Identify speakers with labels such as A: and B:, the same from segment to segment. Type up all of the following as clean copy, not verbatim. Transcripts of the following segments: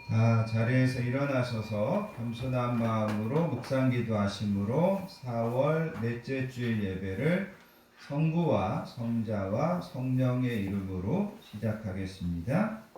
A: 자리에서 일어나셔서 겸손한 마음으로 묵상기도 하심으로 4월 넷째 주일 예배를 성부와 성자와 성령의 이름으로 시작하겠습니다.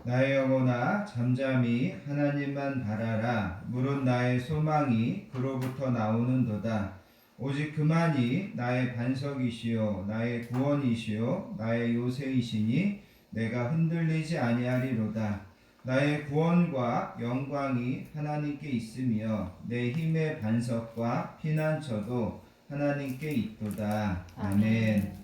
A: 나의 영혼아 잠잠히 하나님만 바라라. 무릇 나의 소망이 그로부터 나오는도다. 오직 그만이 나의 반석이시요 나의 구원이시요 나의 요새이시니 내가 흔들리지 아니하리로다. 나의 구원과 영광이 하나님께 있으며 내 힘의 반석과 피난처도 하나님께 있도다. 아멘.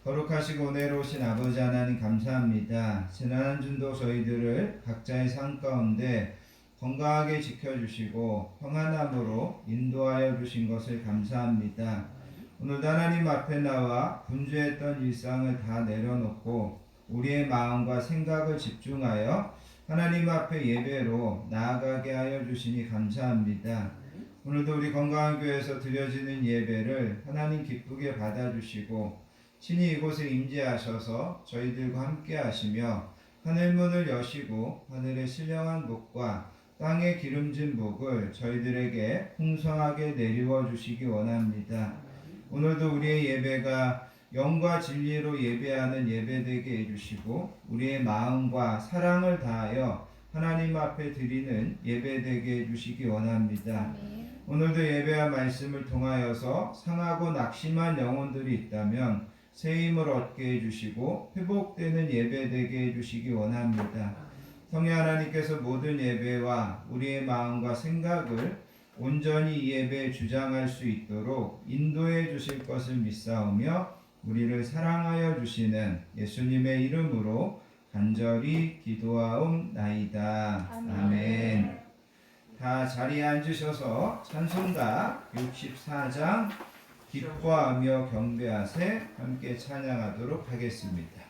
A: 거룩하시고 은혜로우신 아버지 하나님 감사합니다. 지난 한 주도 저희들을 각자의 삶 가운데 건강하게 지켜주시고 평안함으로 인도하여 주신 것을 감사합니다. 오늘도 하나님 앞에 나와 분주했던 일상을 다 내려놓고 우리의 마음과 생각을 집중하여 하나님 앞에 예배로 나아가게 하여 주시니 감사합니다. 오늘도 우리 건강한 교회에서 드려지는 예배를 하나님 기쁘게 받아주시고 친히 이곳에 임재하셔서 저희들과 함께 하시며 하늘문을 여시고 하늘의 신령한 복과 땅의 기름진 복을 저희들에게 풍성하게 내리워 주시기 원합니다. 오늘도 우리의 예배가 영과 진리로 예배하는 예배되게 해주시고 우리의 마음과 사랑을 다하여 하나님 앞에 드리는 예배되게 해주시기 원합니다. 오늘도 예배와 말씀을 통하여서 상하고 낙심한 영혼들이 있다면 새 힘을 얻게 해주시고 회복되는 예배되게 해주시기 원합니다. 성령 하나님께서 모든 예배와 우리의 마음과 생각을 온전히 이 예배에 주장할 수 있도록 인도해 주실 것을 믿사오며 우리를 사랑하여 주시는 예수님의 이름으로 간절히 기도하옵나이다. 아멘. 다 자리에 앉으셔서 찬송가 64장 기뻐하며 경배하세 함께 찬양하도록 하겠습니다.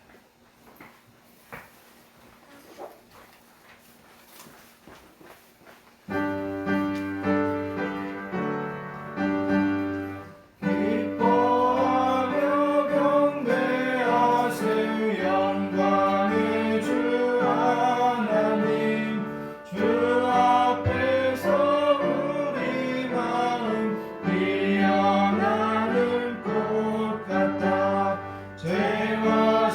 B: 피어나는 꽃 같아 죄와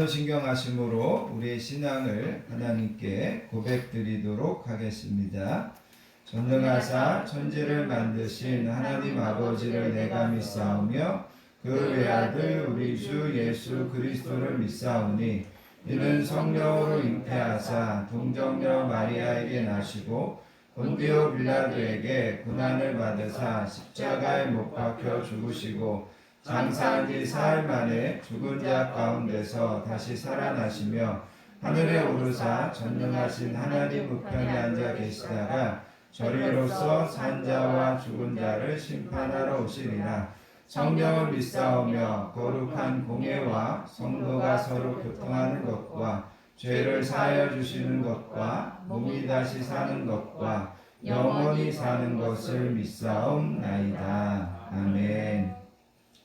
A: 더 신경하심으로 우리의 신앙을 하나님께 고백드리도록 하겠습니다. 전능하사 천지를 만드신 하나님 아버지를 내가 믿사오며 그 외아들 우리 주 예수 그리스도를 믿사오니 이는 성령으로 잉태하사 동정녀 마리아에게 나시고 본디오 빌라도에게 고난을 받으사 십자가에 못 박혀 죽으시고 장사한 지 사흘 만에 죽은 자 가운데서 다시 살아나시며 하늘에 오르사 전능하신 하나님 우편에 앉아 계시다가 저리로서 산 자와 죽은 자를 심판하러 오시리라. 성령을 믿사오며 거룩한 공예와 성도가 서로 교통하는 것과 죄를 사하여 주시는 것과 몸이 다시 사는 것과 영원히 사는 것을 믿사옵나이다. 아멘.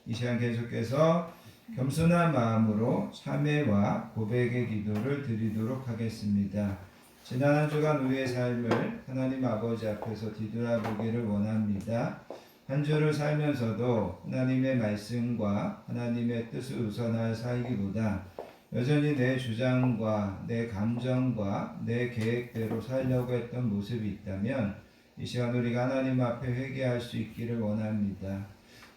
A: 이 시간 계속해서 겸손한 마음으로 참회와 고백의 기도를 드리도록 하겠습니다. 지난 한 주간 우리의 삶을 하나님 아버지 앞에서 뒤돌아보기를 원합니다. 한 주를 살면서도 하나님의 말씀과 하나님의 뜻을 우선할 살기보다 여전히 내 주장과 내 감정과 내 계획대로 살려고 했던 모습이 있다면 이 시간 우리가 하나님 앞에 회개할 수 있기를 원합니다.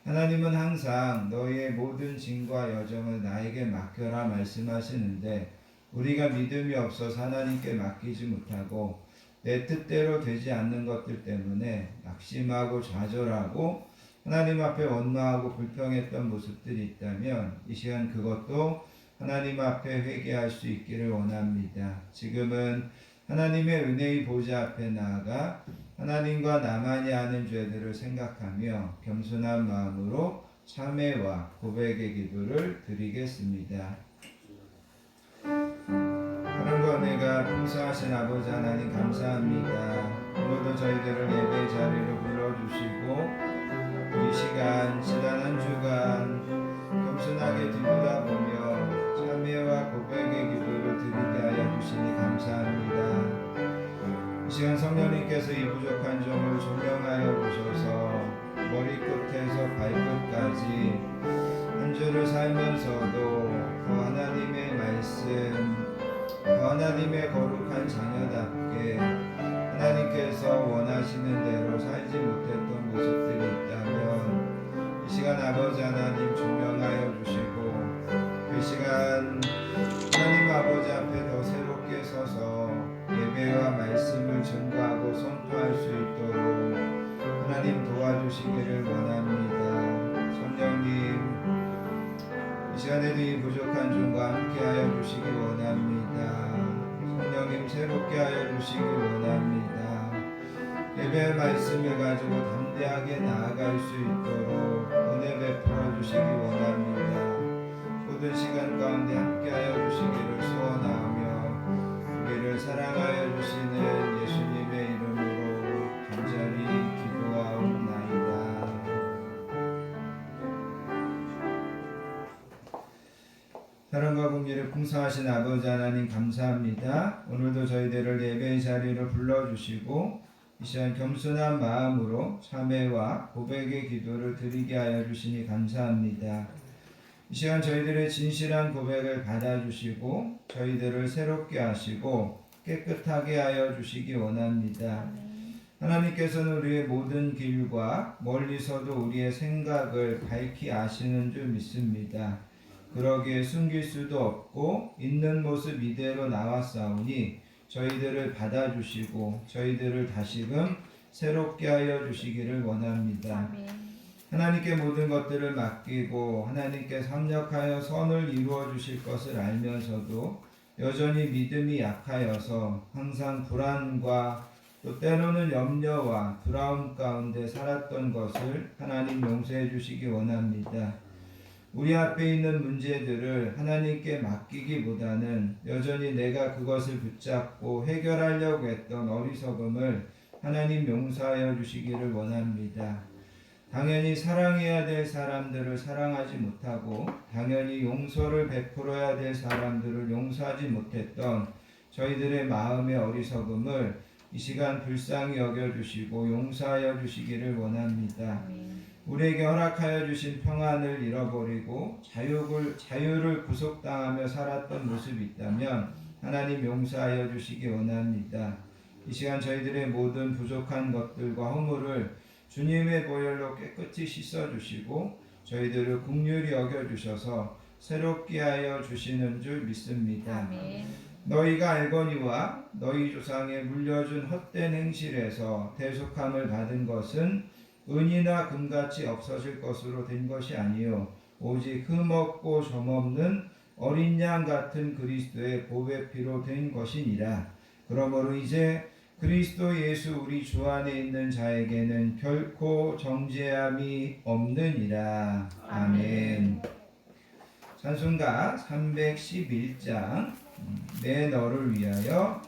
A: 하나님은 항상 너희의 모든 짐과 여정을 나에게 맡겨라 말씀하시는데 우리가 믿음이 없어서 하나님께 맡기지 못하고 내 뜻대로 되지 않는 것들 때문에 낙심하고 좌절하고 하나님 앞에 원망하고 불평했던 모습들이 있다면 이 시간 그것도 하나님 앞에 회개할 수 있기를 원합니다. 지금은 하나님의 은혜의 보좌 앞에 나아가 하나님과 나만이 아는 죄들을 생각하며 겸손한 마음으로 참회와 고백의 기도를 드리겠습니다. 하나님과 은혜가 풍성하신 아버지 하나님 감사합니다. 오늘도 저희들을 예배 자리로 불러주시고 이 시간 지난 한 주간 겸손하게 뒤돌아보며 참회와 고백의 기도를 드리게 하여 주시니 감사합니다. 이 시간 성령님께서 이 부족한 점을 조명하여 주셔서 머리끝에서 발끝까지 한 주를 살면서도 그 하나님의 말씀, 그 하나님의 거룩한 자녀답게 하나님께서 원하시는 대로 살지 못했던 모습들이 있다면 이 시간 아버지 하나님 조명하여 주시고 그 시간 하나님 아버지 앞에 더 새롭게 서서 예배와 말씀을 증거하고 선포할 수 있도록 하나님 도와주시기를 원합니다. 성령님 이 시간에도 이 부족한 종과 함께하여 주시기 원합니다. 성령님 새롭게 하여 주시기 원합니다. 예배의 말씀을 가지고 담대하게 나아갈 수 있도록 은혜 베풀어 주시기 원합니다. 모든 시간 가운데 함께하여 주시기를 소원하며 우리를 사랑하여 주시는 예수님의 이름으로 간절히 기도하옵나이다. 사랑과 공의를 풍성하신 아버지 하나님 감사합니다. 오늘도 저희들을 예배의 자리로 불러주시고 이 시간 겸손한 마음으로 참회와 고백의 기도를 드리게 하여 주시니 감사합니다. 이 시간 저희들의 진실한 고백을 받아주시고 저희들을 새롭게 하시고 깨끗하게 하여 주시기 원합니다. 하나님께서는 우리의 모든 길과 멀리서도 우리의 생각을 밝히 아시는 줄 믿습니다. 그러기에 숨길 수도 없고 있는 모습 이대로 나왔사오니 저희들을 받아주시고 저희들을 다시금 새롭게 하여 주시기를 원합니다. 하나님께 모든 것들을 맡기고 하나님께 협력하여 선을 이루어 주실 것을 알면서도 여전히 믿음이 약하여서 항상 불안과 또 때로는 염려와 두려움 가운데 살았던 것을 하나님 용서해 주시기 원합니다. 우리 앞에 있는 문제들을 하나님께 맡기기보다는 여전히 내가 그것을 붙잡고 해결하려고 했던 어리석음을 하나님 용서하여 주시기를 원합니다. 당연히 사랑해야 될 사람들을 사랑하지 못하고 당연히 용서를 베풀어야 될 사람들을 용서하지 못했던 저희들의 마음의 어리석음을 이 시간 불쌍히 여겨주시고 용서하여 주시기를 원합니다. 우리에게 허락하여 주신 평안을 잃어버리고 자유를 구속당하며 살았던 모습이 있다면 하나님 용서하여 주시기 원합니다. 이 시간 저희들의 모든 부족한 것들과 허물을 주님의 보혈로 깨끗이 씻어주시고 저희들을 긍휼히 여겨주셔서 새롭게 하여 주시는 줄 믿습니다.
B: 아멘.
A: 너희가 알거니와 너희 조상에 물려준 헛된 행실에서 대속함을 받은 것은 은이나 금같이 없어질 것으로 된 것이 아니요 오직 흠없고 점없는 어린 양 같은 그리스도의 보배 피로 된 것이니라. 그러므로 이제 그리스도 예수 우리 주 안에 있는 자에게는 결코 정죄함이 없느니라. 아멘. 찬송가 311장 내 너를 위하여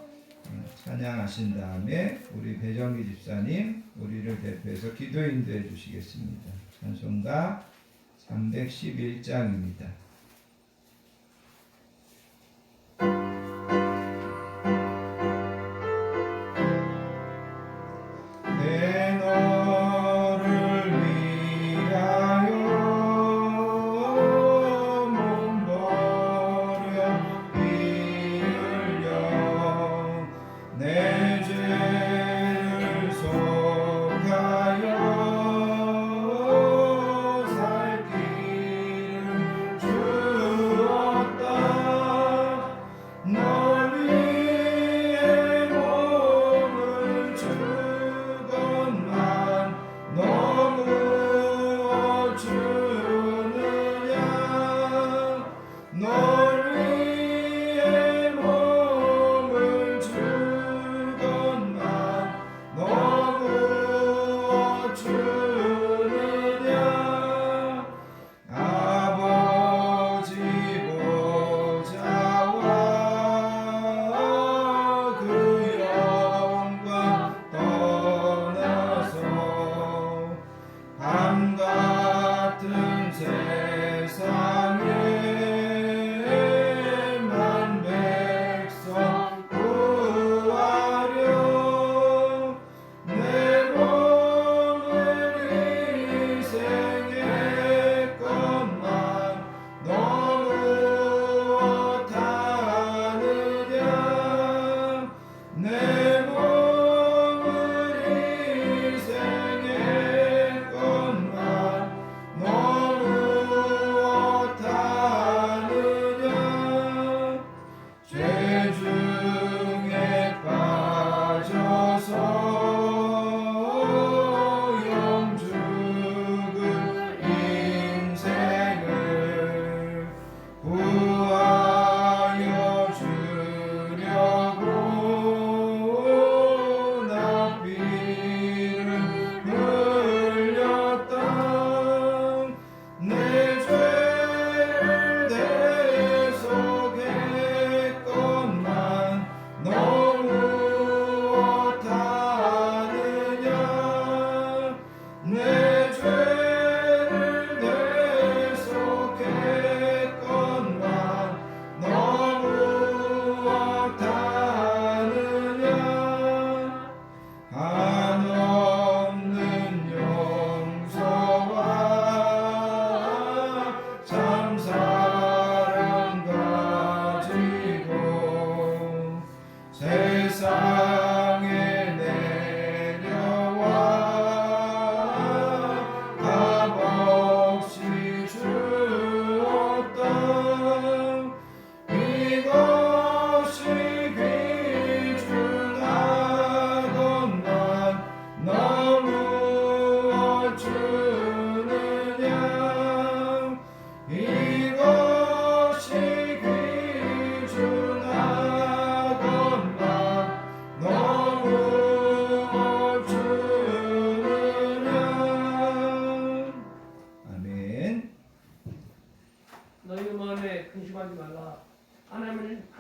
A: 찬양하신 다음에 우리 배정기 집사님 우리를 대표해서 기도 인도해 주시겠습니다. 찬송가 311장입니다.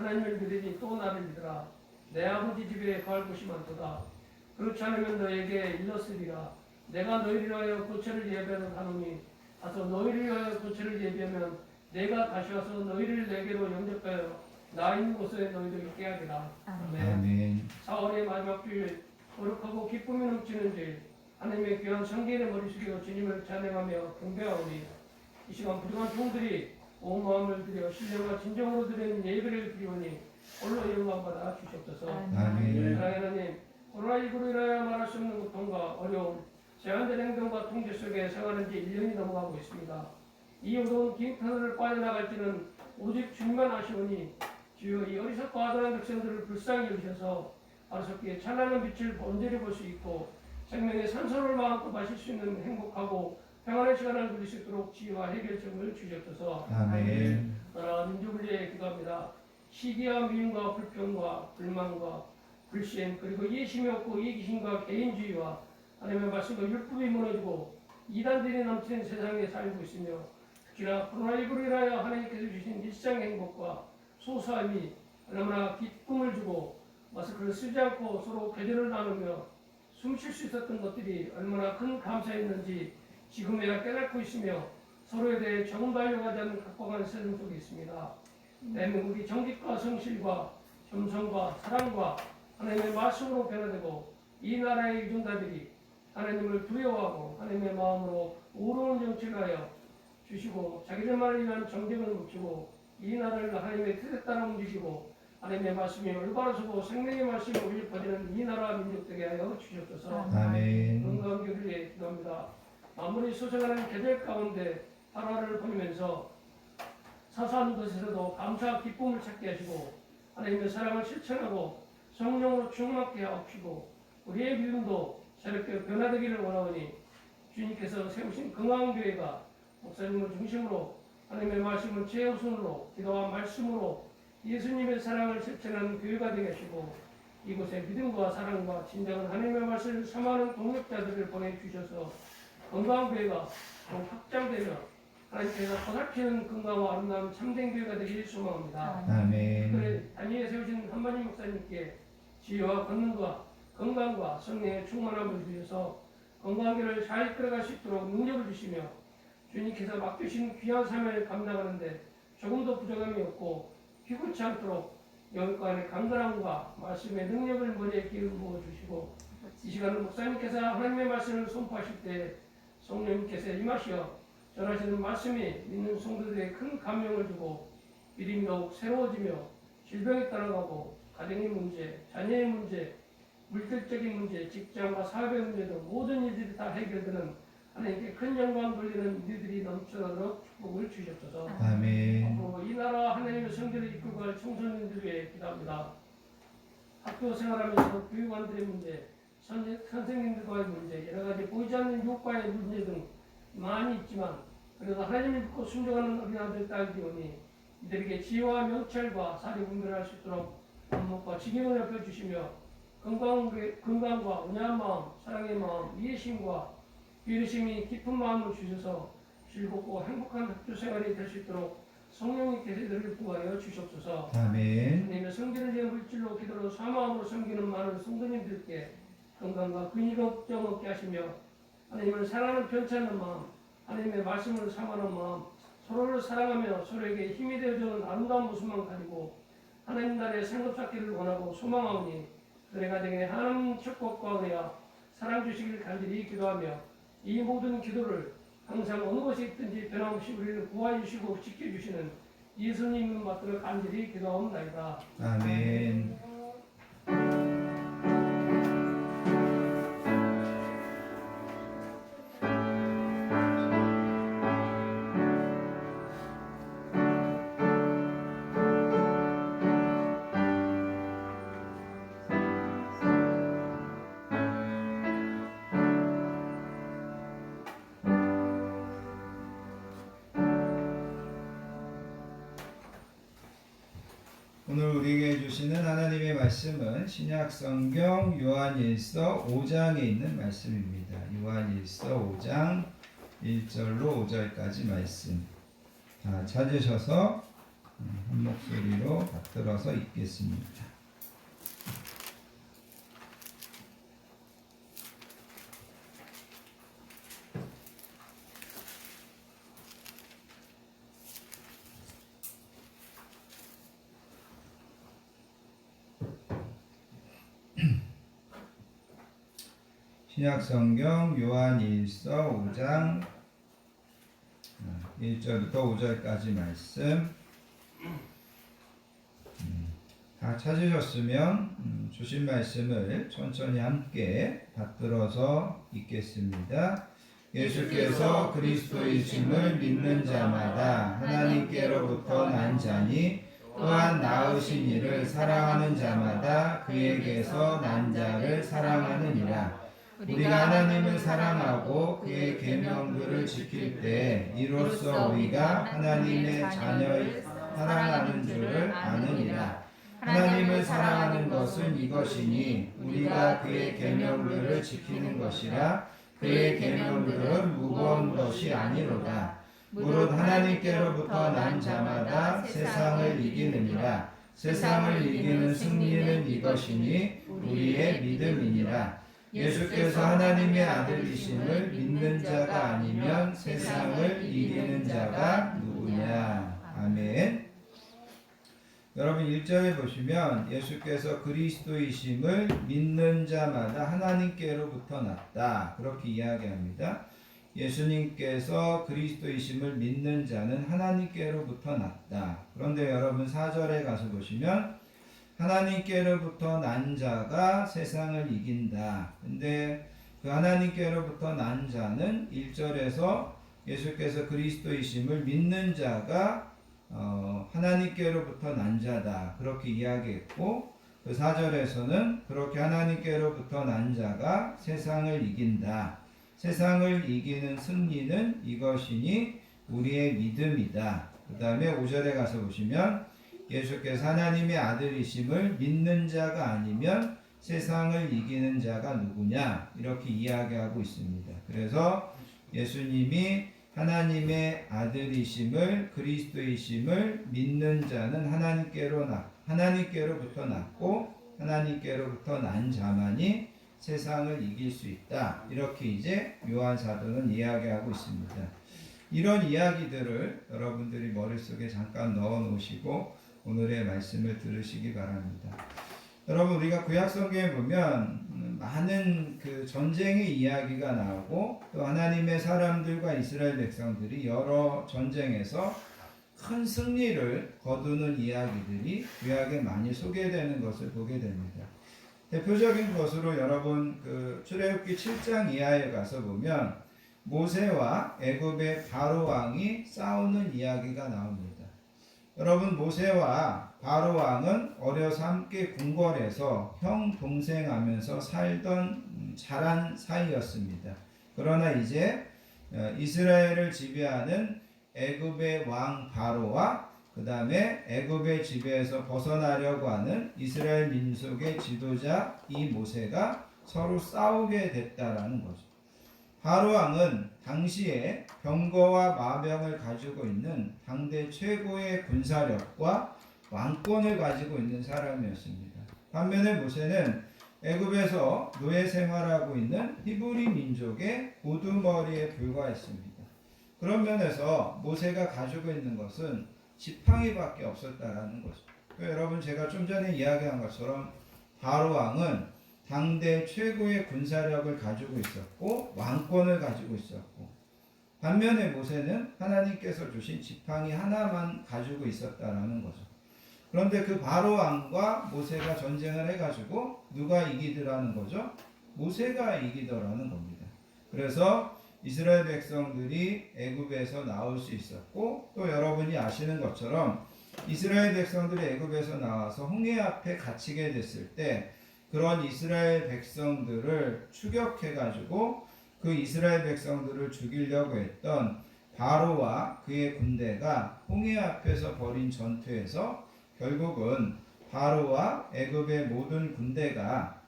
C: 하나님을 믿으니 또 나를 믿으라. 내 아버지 집에 갈 곳이 많도다. 그렇지 않으면 너에게 일렀으리라. 내가 너희를 위하여 고처를 예비하는 하노니 가서 너희를 위하여 고처를 예비하면 내가 다시 와서 너희를 내게로 영접하여 나 있는 곳에 너희를 있게 하리라. 아멘.
A: 아멘.
C: 4월의 마지막 주일 거룩하고 기쁨이 넘치는 주일 하나님의 귀한 성계의 머리 숙여 주님을 찬양하며 경배하오니 이 시간 부족한 종들이 온 마음을 들여 신령과 진정으로 드리는 예배를 드리오니 홀로 영광받아 주시옵소서.
A: 아멘.
C: 사랑하는 하나님, 코로나19로 인하여 말할 수 없는 고통과 어려움, 제한된 행동과 통제 속에 생활한 지 1년이 넘어가고 있습니다. 이 어두운 긴 터널을 빠져나갈지는 오직 주님만 아시오니 주여 이 어리석고 아둔한 백성들을 불쌍히 여기셔서 하루속기에 찬란한 빛을 온전히 볼 수 있고 생명의 산소를 마음껏 마실 수 있는 행복하고 평안한 시간을 누릴 수 있도록 지혜와 해결책을 주시옵소서.
A: 아멘.
C: 나라 민족을 위해 기도합니다. 시기와 미움과 불평과 불만과 불신 그리고 이해심이 없고 이기심과 개인주의와 하나님의 말씀과 율법이 무너지고 이단들이 넘치는 세상에 살고 있으며 특히나 코로나19로 인하여 하나님께서 주신 일상 행복과 소소함이 얼마나 기쁨을 주고 마스크를 쓰지 않고 서로 배려를 나누며 숨 쉴 수 있었던 것들이 얼마나 큰 감사였는지 지금에야 깨닫고 있으며 서로에 대해 조금도 하려고 하지 않는 각박한 세상 속에 있습니다. 대한민국이 정직과 성실과 겸손과 사랑과 하나님의 말씀으로 변화되고 이 나라의 유전자들이 하나님을 두려워하고 하나님의 마음으로 오로운 정치를 하여 주시고 자기들만을 위한 정직을 묻히고 이 나라를 하나님의 뜻에 따라 움직이고 하나님의 말씀이 올바르고 생명의 말씀이 울려 퍼지는 이 나라 민족 되게 하여 주시옵소서.
A: 아멘.
C: 건강한 교회를 위해 기도합니다. 아무리 소생하는 계절 가운데 하루하루를 보내면서 사소한 것에서도 감사와 기쁨을 찾게 하시고 하나님의 사랑을 실천하고 성령으로 충만케 하옵시고 우리의 믿음도 새롭게 변화되기를 원하오니 주님께서 세우신 건강한 교회가 목사님을 중심으로 하나님의 말씀을 최우선으로 기도와 말씀으로 예수님의 사랑을 실천하는 교회가 되게 하시고 이곳에 믿음과 사랑과 진정한 하나님의 말씀을 삼하는 동력자들을 보내주셔서 건강한 교회가 더 확장되며 하나님께서 보살피는 건강과 아름다운 참된 교회가 되길 소망합니다.
A: 아멘.
C: 그래 단위에 세우신 한마님 목사님께 지혜와 권능과 건강과 성령의 충만함을 주셔서 건강한 교회를 잘 이끌어갈 수 있도록 능력을 주시며 주님께서 맡기신 귀한 삶을 감당하는데 조금도 부족함이 없고 피곤치 않도록 영과 강건함과 말씀의 능력을 머리에 기울여 주시고 이 시간은 목사님께서 하나님의 말씀을 선포하실 때 성령님께서 임하시어 전하시는 말씀이 믿는 성도들에게 큰 감명을 주고 믿음이 더욱 새로워지며 질병이 떠나가고 가정의 문제, 자녀의 문제, 물질적인 문제, 직장과 사업의 문제 등 모든 일들이 다 해결되는 하나님께 큰 영광 돌리는 일들이 넘쳐나도록 축복을 주시옵소서.
A: 아멘.
C: 앞으로 이 나라 하나님의 성전을 이끌고 갈 청소년들 위해 기도합니다. 학교 생활하면서 교육관들의 문제, 선생님들과의 문제, 여러 가지 보이지 않는 유혹과의 문제 등 많이 있지만 그래도 하나님을 믿고 순종하는 어린아들 딸들이오니 이들에게 지혜와 명철과 사리 분별할 수 있도록 안목과 지경을 넓혀주시며 건강과 온유한 마음, 사랑의 마음, 이해심과 비르심이 깊은 마음을 주셔서 즐겁고 행복한 학교 생활이 될 수 있도록 성령님께서 이들을 구하여 주시옵소서.
A: 아멘.
C: 하나님의 성전을 위한 물질로 기도로 사마음으로 섬기는 많은 성도님들께 건강과 근육 걱정 없게 하시며 하나님을 사랑하는 편치 않는 마음, 하나님의 말씀을 사모하는 마음, 서로를 사랑하며 서로에게 힘이 되어주는 아름다운 모습만 가지고 하나님 나라의 상급 쌓기를 원하고 소망하오니 그들의 가정에 하나님 축복과 은혜와 사랑 주시기를 간절히 기도하며 이 모든 기도를 항상 어느 곳에 있든지 변함없이 우리를 구하여 주시고 지켜주시는 예수님을 받들어 간절히 기도하옵나이다.
A: 아멘. 오늘 우리에게 주시는 하나님의 말씀은 신약성경 요한일서 5장에 있는 말씀입니다. 요한일서 5장 1절로 5절까지 말씀 다 찾으셔서 한 목소리로 받들어서 읽겠습니다. 신약성경 요한일서 5장 1절부터 5절까지 말씀 다 찾으셨으면 주신 말씀을 천천히 함께 받들어서 읽겠습니다. 예수께서 그리스도이심을 믿는 자마다 하나님께로부터 난 자니 또한 낳으신 이를 사랑하는 자마다 그에게서 난 자를 사랑하느니라. 우리가 하나님을 사랑하고 그의 계명들을 지킬 때 이로써 우리가 하나님의 자녀를 사랑하는 줄을 아느니라. 하나님을 사랑하는 것은 이것이니 우리가 그의 계명들을 지키는 것이라. 그의 계명들은 무거운 것이 아니로다. 무릇 하나님께로부터 난 자마다 세상을 이기느니라. 세상을 이기는 승리는 이것이니 우리의 믿음이니라. 예수께서 하나님의 아들이심을 믿는 자가 아니면 세상을 이기는 자가 누구냐. 아멘. 여러분 1절에 보시면 예수께서 그리스도이심을 믿는 자마다 하나님께로부터 났다. 그렇게 이야기합니다. 예수님께서 그리스도이심을 믿는 자는 하나님께로부터 났다. 그런데 여러분 4절에 가서 보시면 하나님께로부터 난 자가 세상을 이긴다. 근데 그 하나님께로부터 난 자는 1절에서 예수께서 그리스도이심을 믿는 자가 하나님께로부터 난 자다. 그렇게 이야기했고 그 4절에서는 그렇게 하나님께로부터 난 자가 세상을 이긴다. 세상을 이기는 승리는 이것이니 우리의 믿음이다. 그 다음에 5절에 가서 보시면 예수께서 하나님의 아들이심을 믿는 자가 아니면 세상을 이기는 자가 누구냐 이렇게 이야기하고 있습니다. 그래서 예수님이 하나님의 아들이심을 그리스도이심을 믿는 자는 하나님께로부터 났고 하나님께로부터 난 자만이 세상을 이길 수 있다. 이렇게 이제 요한 사도는 이야기하고 있습니다. 이런 이야기들을 여러분들이 머릿속에 잠깐 넣어 놓으시고 오늘의 말씀을 들으시기 바랍니다. 여러분 우리가 구약성경에 보면 많은 그 전쟁의 이야기가 나오고 또 하나님의 사람들과 이스라엘 백성들이 여러 전쟁에서 큰 승리를 거두는 이야기들이 구약에 많이 소개되는 것을 보게 됩니다. 대표적인 것으로 여러분 그 출애굽기 7장 이하에 가서 보면 모세와 애굽의 바로 왕이 싸우는 이야기가 나옵니다. 여러분 모세와 바로 왕은 어려서 함께 궁궐에서 형 동생 하면서 살던 자란 사이였습니다. 그러나 이제 이스라엘을 지배하는 애굽의 왕 바로와 그 다음에 애굽의 지배에서 벗어나려고 하는 이스라엘 민족의 지도자 이 모세가 서로 싸우게 됐다라는 거죠. 바로 왕은 당시에 병거와 마병을 가지고 있는 당대 최고의 군사력과 왕권을 가지고 있는 사람이었습니다. 반면에 모세는 애굽에서 노예 생활하고 있는 히브리 민족의 우두머리에 불과했습니다. 그런 면에서 모세가 가지고 있는 것은 지팡이밖에 없었다라는 거죠. 여러분 제가 좀 전에 이야기한 것처럼 바로 왕은 당대 최고의 군사력을 가지고 있었고 왕권을 가지고 있었고 반면에 모세는 하나님께서 주신 지팡이 하나만 가지고 있었다라는 거죠. 그런데 그 바로 왕과 모세가 전쟁을 해가지고 누가 이기더라는 거죠? 모세가 이기더라는 겁니다. 그래서 이스라엘 백성들이 애굽에서 나올 수 있었고 또 여러분이 아시는 것처럼 이스라엘 백성들이 애굽에서 나와서 홍해 앞에 갇히게 됐을 때 그런 이스라엘 백성들을 추격해가지고 그 이스라엘 백성들을 죽이려고 했던 바로와 그의 군대가 홍해 앞에서 벌인 전투에서 결국은 바로와 애굽의 모든 군대가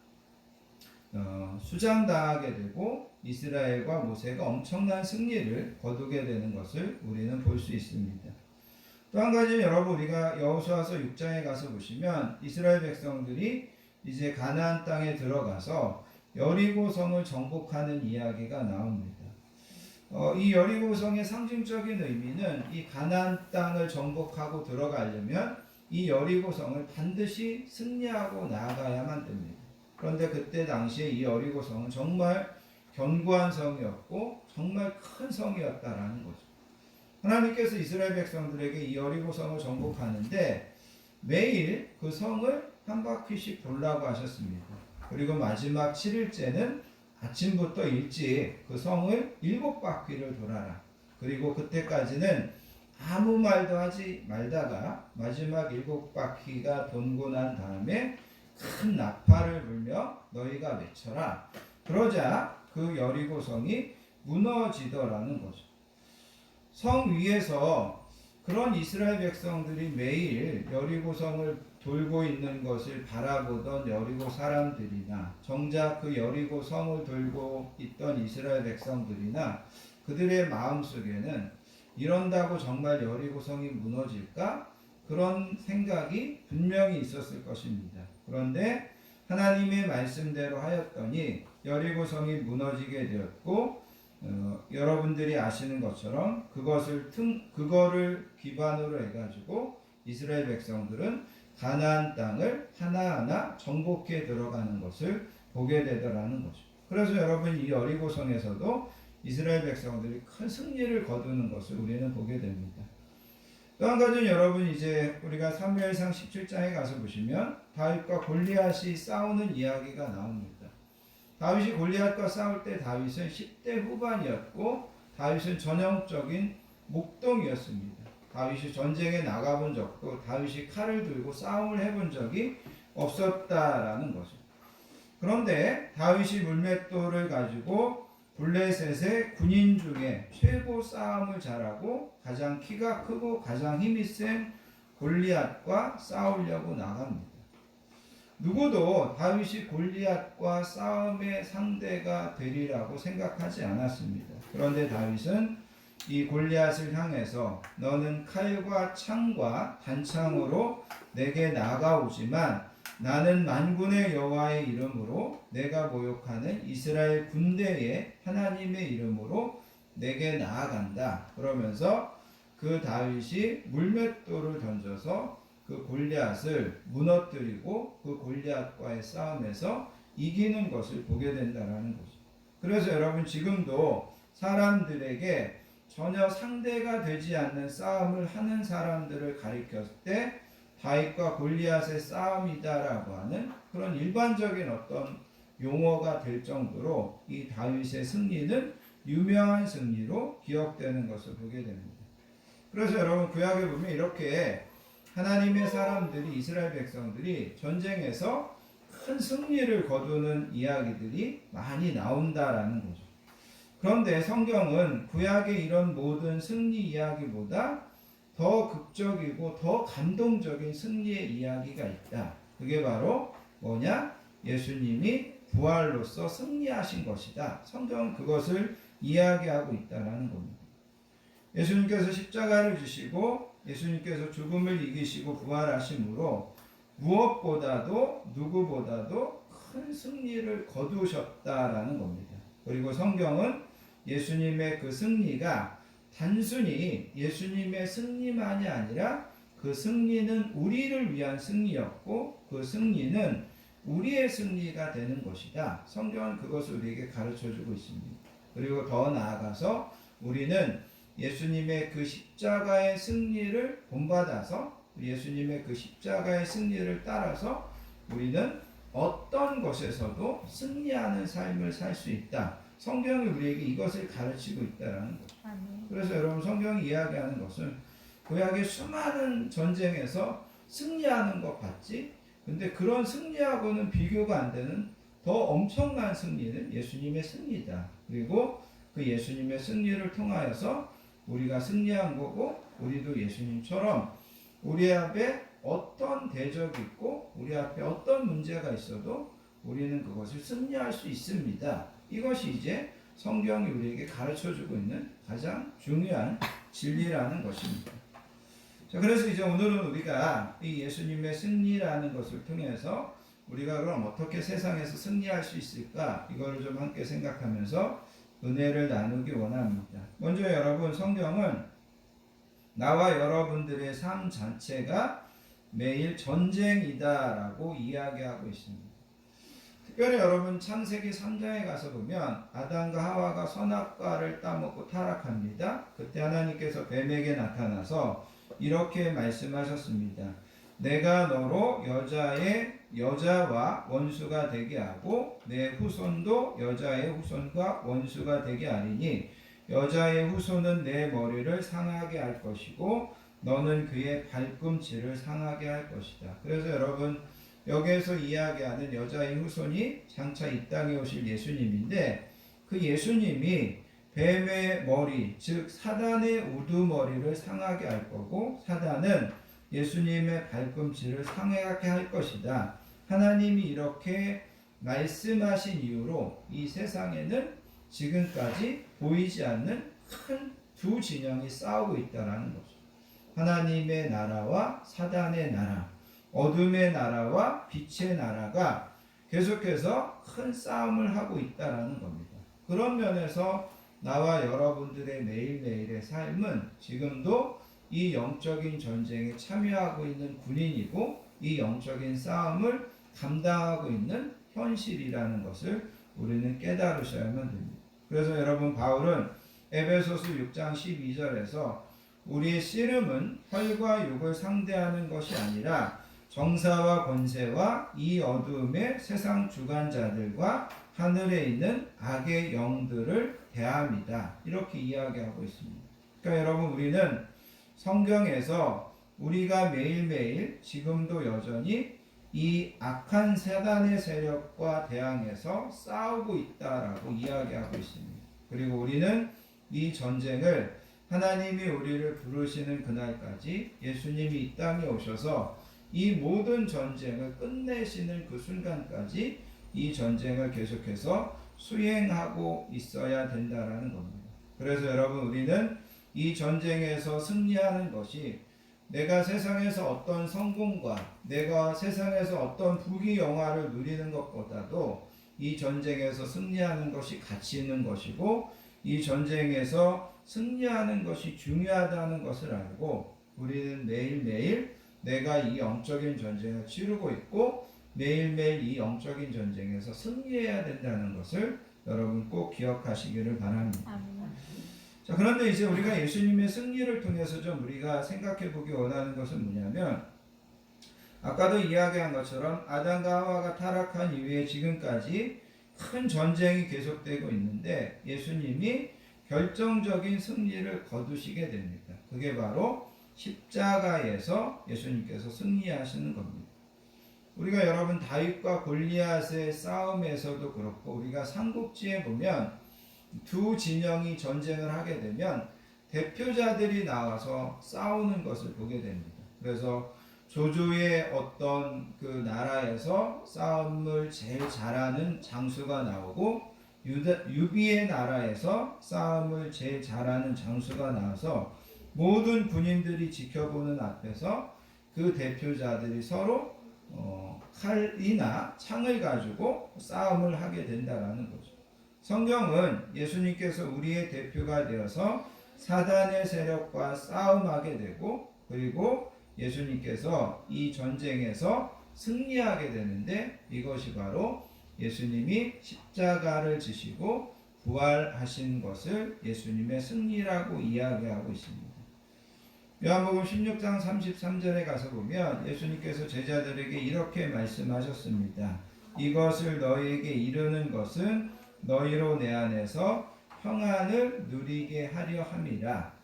A: 수장당하게 되고 이스라엘과 모세가 엄청난 승리를 거두게 되는 것을 우리는 볼 수 있습니다. 또 한 가지 여러분 우리가 여호수아서 6장에 가서 보시면 이스라엘 백성들이 이제 가나안 땅에 들어가서 여리고성을 정복하는 이야기가 나옵니다. 이 여리고성의 상징적인 의미는 이 가나안 땅을 정복하고 들어가려면 이 여리고성을 반드시 승리하고 나아가야만 됩니다. 그런데 그때 당시에 이 여리고 성은 정말 견고한 성이었고 정말 큰 성이었다라는 거죠. 하나님께서 이스라엘 백성들에게 이 여리고 성을 정복하는데 매일 그 성을 한 바퀴씩 돌라고 하셨습니다. 그리고 마지막 7일째는 아침부터 일찍 그 성을 7바퀴를 돌아라. 그리고 그때까지는 아무 말도 하지 말다가 마지막 7바퀴가 돌고 난 다음에 큰 나팔을 불며 너희가 외쳐라. 그러자 그 여리고 성이 무너지더라는 거죠. 성 위에서 그런 이스라엘 백성들이 매일 여리고 성을 돌고 있는 것을 바라보던 여리고 사람들이나 정작 그 여리고 성을 돌고 있던 이스라엘 백성들이나 그들의 마음속에는 이런다고 정말 여리고 성이 무너질까? 그런 생각이 분명히 있었을 것입니다. 그런데 하나님의 말씀대로 하였더니 여리고 성이 무너지게 되었고 여러분들이 아시는 것처럼 그거를 기반으로 해가지고 이스라엘 백성들은 가나안 땅을 하나하나 정복해 들어가는 것을 보게 되더라는 거죠. 그래서 여러분 이 여리고 성에서도 이스라엘 백성들이 큰 승리를 거두는 것을 우리는 보게 됩니다. 또 한 가지는 여러분 이제 우리가 사무엘상 17장에 가서 보시면 다윗과 골리앗이 싸우는 이야기가 나옵니다. 다윗이 골리앗과 싸울 때 다윗은 10대 후반이었고 다윗은 전형적인 목동이었습니다. 다윗이 전쟁에 나가본 적도 다윗이 칼을 들고 싸움을 해본 적이 없었다라는 거죠. 그런데 다윗이 물맷돌을 가지고 블레셋의 군인 중에 최고 싸움을 잘하고 가장 키가 크고 가장 힘이 센 골리앗과 싸우려고 나갑니다. 누구도 다윗이 골리앗과 싸움의 상대가 되리라고 생각하지 않았습니다. 그런데 다윗은 이 골리앗을 향해서 너는 칼과 창과 단창으로 내게 나아가오지만 나는 만군의 여호와의 이름으로 내가 모욕하는 이스라엘 군대의 하나님의 이름으로 내게 나아간다. 그러면서 그 다윗이 물맷돌을 던져서 그 골리앗을 무너뜨리고 그 골리앗과의 싸움에서 이기는 것을 보게 된다는 거죠. 그래서 여러분 지금도 사람들에게 전혀 상대가 되지 않는 싸움을 하는 사람들을 가리켰을 때 다윗과 골리앗의 싸움이다라고 하는 그런 일반적인 어떤 용어가 될 정도로 이 다윗의 승리는 유명한 승리로 기억되는 것을 보게 됩니다. 그래서 여러분 구약에 보면 이렇게 하나님의 사람들이 이스라엘 백성들이 전쟁에서 큰 승리를 거두는 이야기들이 많이 나온다라는 거죠. 그런데 성경은 구약의 이런 모든 승리 이야기보다 더 극적이고 더 감동적인 승리의 이야기가 있다. 그게 바로 뭐냐? 예수님이 부활로서 승리하신 것이다. 성경은 그것을 이야기하고 있다는 겁니다. 예수님께서 십자가를 지시고 예수님께서 죽음을 이기시고 부활하심으로 무엇보다도 누구보다도 큰 승리를 거두셨다라는 겁니다. 그리고 성경은 예수님의 그 승리가 단순히 예수님의 승리만이 아니라 그 승리는 우리를 위한 승리였고 그 승리는 우리의 승리가 되는 것이다. 성경은 그것을 우리에게 가르쳐주고 있습니다. 그리고 더 나아가서 우리는 예수님의 그 십자가의 승리를 본받아서 예수님의 그 십자가의 승리를 따라서 우리는 어떤 것에서도 승리하는 삶을 살 수 있다. 성경이 우리에게 이것을 가르치고 있다는 거죠. 그래서 여러분 성경이 이야기하는 것은 구약의 수많은 전쟁에서 승리하는 것 같지? 근데 그런 승리하고는 비교가 안 되는 더 엄청난 승리는 예수님의 승리다. 그리고 그 예수님의 승리를 통하여서 우리가 승리한 거고 우리도 예수님처럼 우리 앞에 어떤 대적이 있고 우리 앞에 어떤 문제가 있어도 우리는 그것을 승리할 수 있습니다. 이것이 이제 성경이 우리에게 가르쳐주고 있는 가장 중요한 진리라는 것입니다. 자, 그래서 이제 오늘은 우리가 이 예수님의 승리라는 것을 통해서 우리가 그럼 어떻게 세상에서 승리할 수 있을까? 이거를 좀 함께 생각하면서 은혜를 나누기 원합니다. 먼저 여러분 성경은 나와 여러분들의 삶 자체가 매일 전쟁이다라고 이야기하고 있습니다. 특별히 여러분 창세기 3장에 가서 보면 아담과 하와가 선악과를 따먹고 타락합니다. 그때 하나님께서 뱀에게 나타나서 이렇게 말씀하셨습니다. 내가 너로 여자와 원수가 되게 하고 내 후손도 여자의 후손과 원수가 되게 하리니 여자의 후손은 내 머리를 상하게 할 것이고 너는 그의 발꿈치를 상하게 할 것이다. 그래서 여러분 여기에서 이야기하는 여자의 후손이 장차 이 땅에 오실 예수님인데 그 예수님이 뱀의 머리, 즉 사단의 우두머리를 상하게 할 거고 사단은 예수님의 발꿈치를 상하게 할 것이다. 하나님이 이렇게 말씀하신 이유로 이 세상에는 지금까지 보이지 않는 큰 두 진영이 싸우고 있다는 거죠. 하나님의 나라와 사단의 나라, 어둠의 나라와 빛의 나라가 계속해서 큰 싸움을 하고 있다는 겁니다. 그런 면에서 나와 여러분들의 매일매일의 삶은 지금도 이 영적인 전쟁에 참여하고 있는 군인이고 이 영적인 싸움을 감당하고 있는 현실이라는 것을 우리는 깨달으셔야만 됩니다. 그래서 여러분 바울은 에베소서 6장 12절에서 우리의 씨름은 혈과 육을 상대하는 것이 아니라 정사와 권세와 이 어두움의 세상 주관자들과 하늘에 있는 악의 영들을 대함이다. 이렇게 이야기하고 있습니다. 그러니까 여러분 우리는 성경에서 우리가 매일매일 지금도 여전히 이 악한 사단의 세력과 대항해서 싸우고 있다라고 이야기하고 있습니다. 그리고 우리는 이 전쟁을 하나님이 우리를 부르시는 그날까지 예수님이 이 땅에 오셔서 이 모든 전쟁을 끝내시는 그 순간까지 이 전쟁을 계속해서 수행하고 있어야 된다라는 겁니다. 그래서 여러분 우리는 이 전쟁에서 승리하는 것이 내가 세상에서 어떤 성공과 내가 세상에서 어떤 부귀영화를 누리는 것보다도 이 전쟁에서 승리하는 것이 가치 있는 것이고 이 전쟁에서 승리하는 것이 중요하다는 것을 알고 우리는 매일매일 내가 이 영적인 전쟁을 치르고 있고 매일매일 이 영적인 전쟁에서 승리해야 된다는 것을 여러분 꼭 기억하시기를 바랍니다. 자, 그런데 이제 우리가 예수님의 승리를 통해서 좀 우리가 생각해 보기 원하는 것은 뭐냐면 아까도 이야기한 것처럼 아담과 하와가 타락한 이후에 지금까지 큰 전쟁이 계속되고 있는데 예수님이 결정적인 승리를 거두시게 됩니다. 그게 바로 십자가에서 예수님께서 승리하시는 겁니다. 우리가 여러분 다윗과 골리앗의 싸움에서도 그렇고 우리가 삼국지에 보면 두 진영이 전쟁을 하게 되면 대표자들이 나와서 싸우는 것을 보게 됩니다. 그래서 조조의 어떤 그 나라에서 싸움을 제일 잘하는 장수가 나오고 유비의 나라에서 싸움을 제일 잘하는 장수가 나와서 모든 군인들이 지켜보는 앞에서 그 대표자들이 서로 칼이나 창을 가지고 싸움을 하게 된다라는 거죠. 성경은 예수님께서 우리의 대표가 되어서 사단의 세력과 싸움하게 되고 그리고 예수님께서 이 전쟁에서 승리하게 되는데 이것이 바로 예수님이 십자가를 지시고 부활하신 것을 예수님의 승리라고 이야기하고 있습니다. 요한복음 16장 33절에 가서 보면 예수님께서 제자들에게 이렇게 말씀하셨습니다. 이것을 너희에게 이르는 것은 너희로 내 안에서 평안을 누리게 하려 함이라.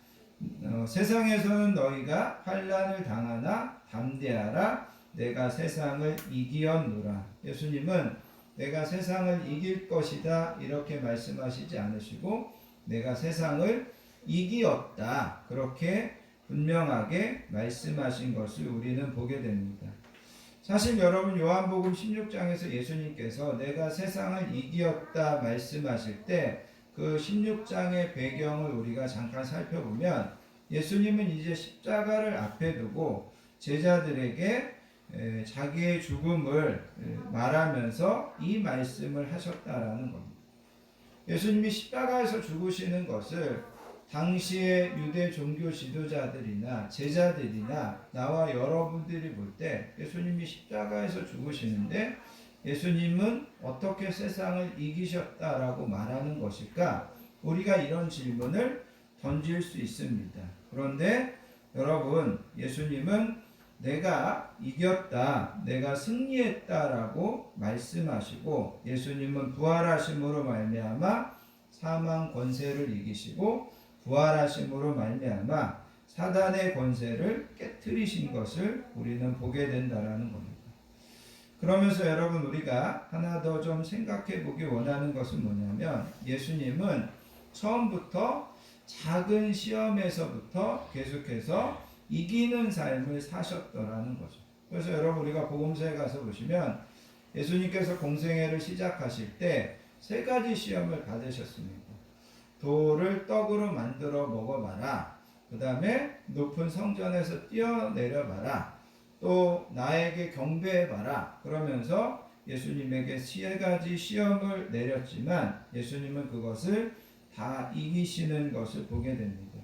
A: 세상에서는 너희가 환난을 당하나 담대하라. 내가 세상을 이기었노라. 예수님은 내가 세상을 이길 것이다 이렇게 말씀하시지 않으시고 내가 세상을 이기었다 그렇게 분명하게 말씀하신 것을 우리는 보게 됩니다. 사실 여러분 요한복음 16장에서 예수님께서 내가 세상을 이기었다 말씀하실 때 그 16장의 배경을 우리가 잠깐 살펴보면 예수님은 이제 십자가를 앞에 두고 제자들에게 자기의 죽음을 말하면서 이 말씀을 하셨다라는 겁니다. 예수님이 십자가에서 죽으시는 것을 당시의 유대 종교 지도자들이나 제자들이나 나와 여러분들이 볼 때 예수님이 십자가에서 죽으시는데 예수님은 어떻게 세상을 이기셨다라고 말하는 것일까? 우리가 이런 질문을 던질 수 있습니다. 그런데 여러분, 예수님은 내가 이겼다, 내가 승리했다라고 말씀하시고, 예수님은 부활하심으로 말미암아 사망 권세를 이기시고, 부활하심으로 말미암아 사단의 권세를 깨뜨리신 것을 우리는 보게 된다라는 겁니다. 그러면서 여러분, 우리가 하나 더 좀 생각해 보기 원하는 것은 뭐냐면, 예수님은 처음부터 작은 시험에서부터 계속해서 이기는 삶을 사셨더라는 거죠. 그래서 여러분, 우리가 복음서에 가서 보시면 예수님께서 공생애를 시작하실 때 세 가지 시험을 받으셨습니다. 돌을 떡으로 만들어 먹어봐라. 그 다음에 높은 성전에서 뛰어내려봐라. 또 나에게 경배해봐라. 그러면서 예수님에게 세 가지 시험을 내렸지만 예수님은 그것을 다 이기시는 것을 보게 됩니다.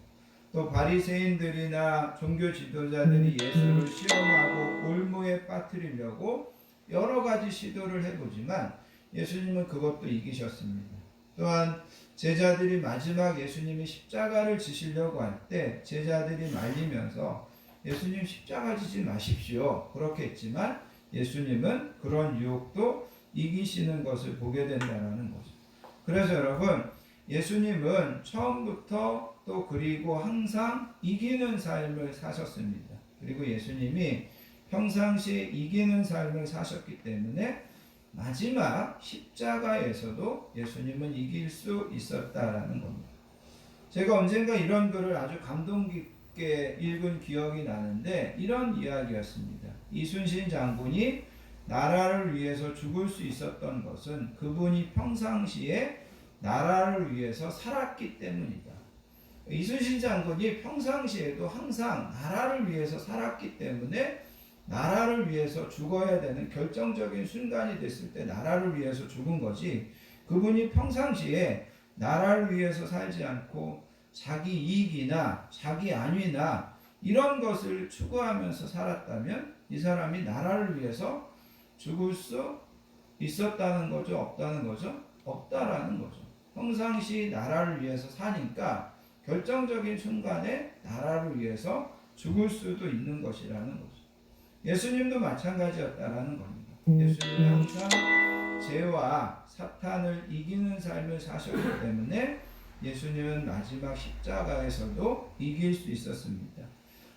A: 또 바리새인들이나 종교 지도자들이 예수를 시험하고 올무에 빠뜨리려고 여러 가지 시도를 해보지만 예수님은 그것도 이기셨습니다. 또한 제자들이 마지막 예수님이 십자가를 지시려고 할 때 제자들이 말리면서 예수님 십자가 지지 마십시오. 그렇게 했지만 예수님은 그런 유혹도 이기시는 것을 보게 된다는 거죠. 그래서 여러분, 예수님은 처음부터 또 그리고 항상 이기는 삶을 사셨습니다. 그리고 예수님이 평상시에 이기는 삶을 사셨기 때문에 마지막 십자가에서도 예수님은 이길 수 있었다라는 겁니다. 제가 언젠가 이런 글을 아주 감동 깊게 읽은 기억이 나는데 이런 이야기였습니다. 이순신 장군이 나라를 위해서 죽을 수 있었던 것은 그분이 평상시에 나라를 위해서 살았기 때문이다. 이순신 장군이 평상시에도 항상 나라를 위해서 살았기 때문에 나라를 위해서 죽어야 되는 결정적인 순간이 됐을 때 나라를 위해서 죽은 거지, 그분이 평상시에 나라를 위해서 살지 않고 자기 이익이나 자기 안위나 이런 것을 추구하면서 살았다면 이 사람이 나라를 위해서 죽을 수 있었다는 거죠? 없다는 거죠? 없다라는 거죠. 평상시 나라를 위해서 사니까 결정적인 순간에 나라를 위해서 죽을 수도 있는 것이라는 거죠. 예수님도 마찬가지였다라는 겁니다. 예수님이 항상 죄와 사탄을 이기는 삶을 사셨기 때문에 예수님은 마지막 십자가에서도 이길 수 있었습니다.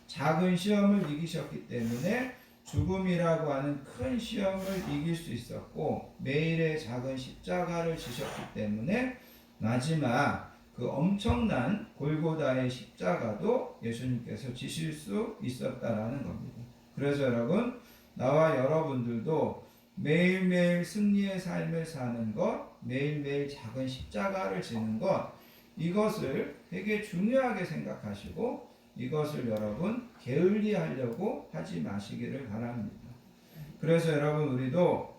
A: 작은 시험을 이기셨기 때문에 죽음이라고 하는 큰 시험을 이길 수 있었고, 매일의 작은 십자가를 지셨기 때문에 마지막 그 엄청난 골고다의 십자가도 예수님께서 지실 수 있었다라는 겁니다. 그래서 여러분, 나와 여러분들도 매일매일 승리의 삶을 사는 것, 매일매일 작은 십자가를 지는 것, 이것을 되게 중요하게 생각하시고 이것을 여러분 게을리하려고 하지 마시기를 바랍니다. 그래서 여러분, 우리도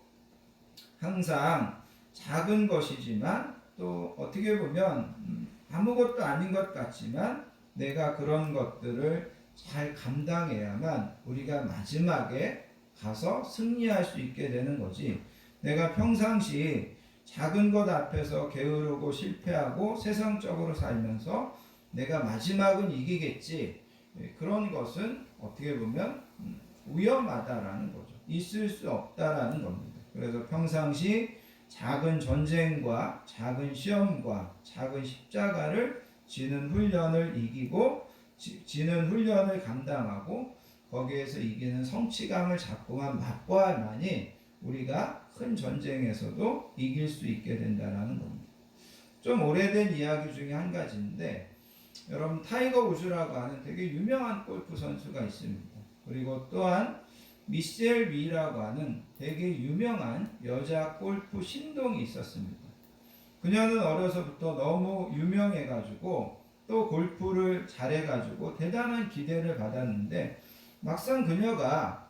A: 항상 작은 것이지만 또 어떻게 보면 아무것도 아닌 것 같지만 내가 그런 것들을 잘 감당해야만 우리가 마지막에 가서 승리할 수 있게 되는 거지, 내가 평상시 작은 것 앞에서 게으르고 실패하고 세상적으로 살면서 내가 마지막은 이기겠지, 그런 것은 어떻게 보면 위험하다라는 거죠. 있을 수 없다라는 겁니다. 그래서 평상시 작은 전쟁과 작은 시험과 작은 십자가를 지는 훈련을 이기고 지는 훈련을 감당하고 거기에서 이기는 성취감을 자꾸만 맛보아야만이 우리가 큰 전쟁에서도 이길 수 있게 된다는 겁니다. 좀 오래된 이야기 중에 한 가지인데, 여러분, 타이거 우즈라고 하는 되게 유명한 골프 선수가 있습니다. 그리고 또한 미셸 위라고 하는 되게 유명한 여자 골프 신동이 있었습니다. 그녀는 어려서부터 너무 유명해가지고 또 골프를 잘해가지고 대단한 기대를 받았는데, 막상 그녀가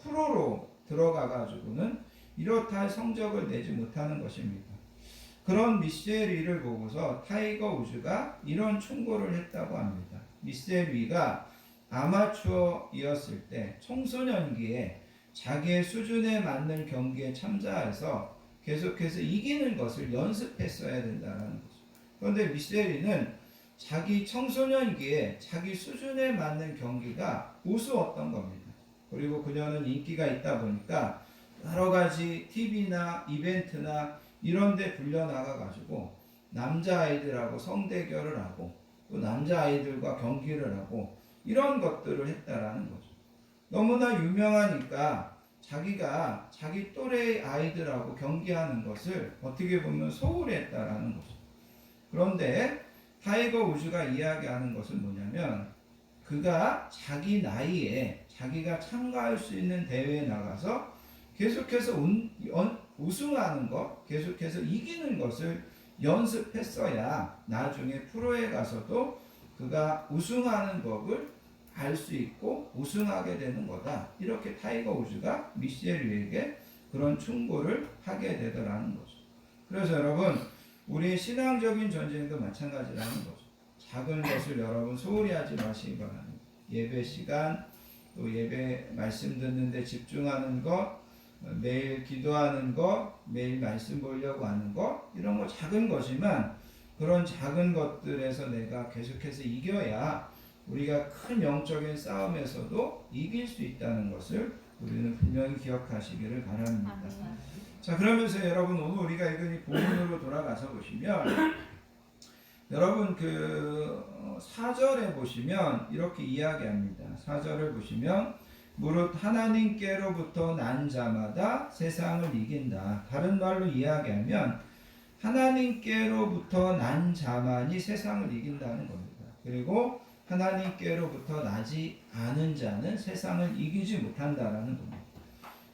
A: 프로로 들어가가지고는 이렇다 할 성적을 내지 못하는 것입니다. 그런 미셸 위를 보고서 타이거 우즈가 이런 충고를 했다고 합니다. 미셸 위가 아마추어이었을 때, 청소년기에 자기의 수준에 맞는 경기에 참가해서 계속해서 이기는 것을 연습했어야 된다는 거죠. 그런데 미쉐리는 자기 청소년기에 자기 수준에 맞는 경기가 우스웠던 겁니다. 그리고 그녀는 인기가 있다 보니까 여러 가지 TV나 이벤트나 이런 데 불려나가 가지고 남자아이들하고 성대결을 하고 또 남자아이들과 경기를 하고 이런 것들을 했다라는 거죠. 너무나 유명하니까 자기가 자기 또래의 아이들하고 경기하는 것을 어떻게 보면 소홀히 했다라는 거죠. 그런데 타이거 우즈가 이야기하는 것은 뭐냐면 그가 자기 나이에 자기가 참가할 수 있는 대회에 나가서 계속해서 우승하는 것, 계속해서 이기는 것을 연습했어야 나중에 프로에 가서도 그가 우승하는 법을 알 수 있고 우승하게 되는 거다. 이렇게 타이거 우즈가 미셸에게 그런 충고를 하게 되더라는 거죠. 그래서 여러분, 우리의 신앙적인 전쟁도 마찬가지라는 거죠. 작은 것을 여러분 소홀히 하지 마시기 바랍니다. 예배 시간, 또 예배 말씀 듣는데 집중하는 것, 매일 기도하는 것, 매일 말씀 보려고 하는 것, 이런 거 작은 거지만 그런 작은 것들에서 내가 계속해서 이겨야 우리가 큰 영적인 싸움에서도 이길 수 있다는 것을 우리는 분명히 기억하시기를 바랍니다. 자, 그러면서 여러분 오늘 우리가 읽은 이 본문으로 돌아가서 보시면 여러분 그 4절에 보시면 이렇게 이야기합니다. 4절을 보시면 무릇 하나님께로부터 난 자마다 세상을 이긴다. 다른 말로 이야기하면 하나님께로부터 난 자만이 세상을 이긴다는 겁니다. 그리고 하나님께로부터 나지 않은 자는 세상을 이기지 못한다라는 겁니다.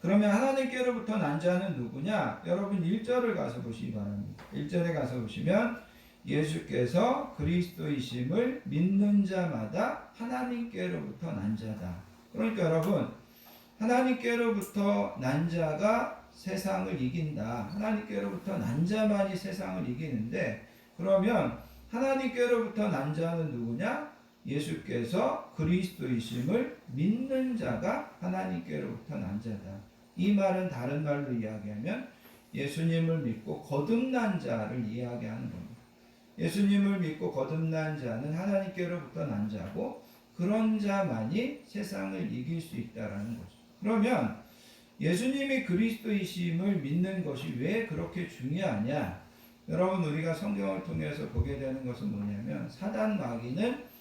A: 그러면 하나님께로부터 난 자는 누구냐? 여러분 1절을 가서 보시기 바랍니다. 1절에 가서 보시면 예수께서 그리스도이심을 믿는 자마다 하나님께로부터 난 자다. 그러니까 여러분 하나님께로부터 난 자가 세상을 이긴다. 하나님께로부터 난 자만이 세상을 이기는데 그러면 하나님께로부터 난 자는 누구냐? 예수께서 그리스도이심을 믿는 자가 하나님께로부터 난 자다. 이 말은 다른 말로 이야기하면 예수님을 믿고 거듭난 자를 이야기하는 겁니다. 예수님을 믿고 거듭난 자는 하나님께로부터 난 자고 그런 자만이 세상을 이길 수 있다라는 거죠. 그러면 예수님이 그리스도이심을 믿는 것이 왜 그렇게 중요하냐? 여러분 우리가 성경을 통해서 보게 되는 것은 뭐냐면 사단 마귀는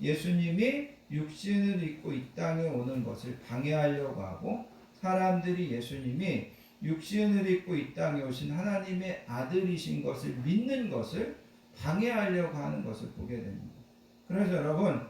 A: 예수님이 육신을 입고 이 땅에 오는 것을 방해하려고 하고 사람들이 예수님이 육신을 입고 이 땅에 오신 하나님의 아들이신 것을 믿는 것을 방해하려고 하는 것을 보게 됩니다. 그래서 여러분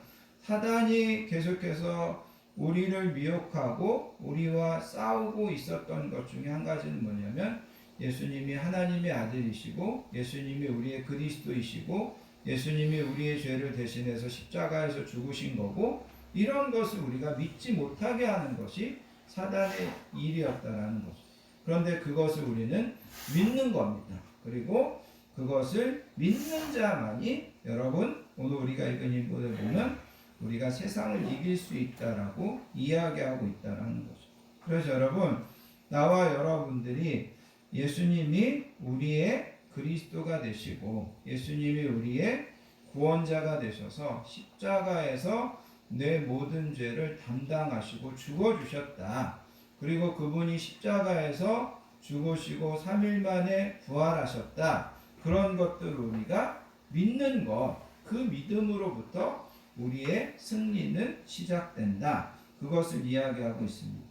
A: 사단이 계속해서 우리를 미혹하고 우리와 싸우고 있었던 것 중에 한 가지는 뭐냐면 예수님이 하나님의 아들이시고 예수님이 우리의 그리스도이시고 예수님이 우리의 죄를 대신해서 십자가에서 죽으신 거고 이런 것을 우리가 믿지 못하게 하는 것이 사단의 일이었다라는 거죠. 그런데 그것을 우리는 믿는 겁니다. 그리고 그것을 믿는 자만이 여러분 오늘 우리가 읽은 이 부분을 보면 우리가 세상을 이길 수 있다라고 이야기하고 있다라는 거죠. 그래서 여러분 나와 여러분들이 예수님이 우리의 그리스도가 되시고 예수님이 우리의 구원자가 되셔서 십자가에서 내 모든 죄를 담당하시고 죽어주셨다. 그리고 그분이 십자가에서 죽으시고 3일 만에 부활하셨다. 그런 것들을 우리가 믿는 것, 그 믿음으로부터 우리의 승리는 시작된다. 그것을 이야기하고 있습니다.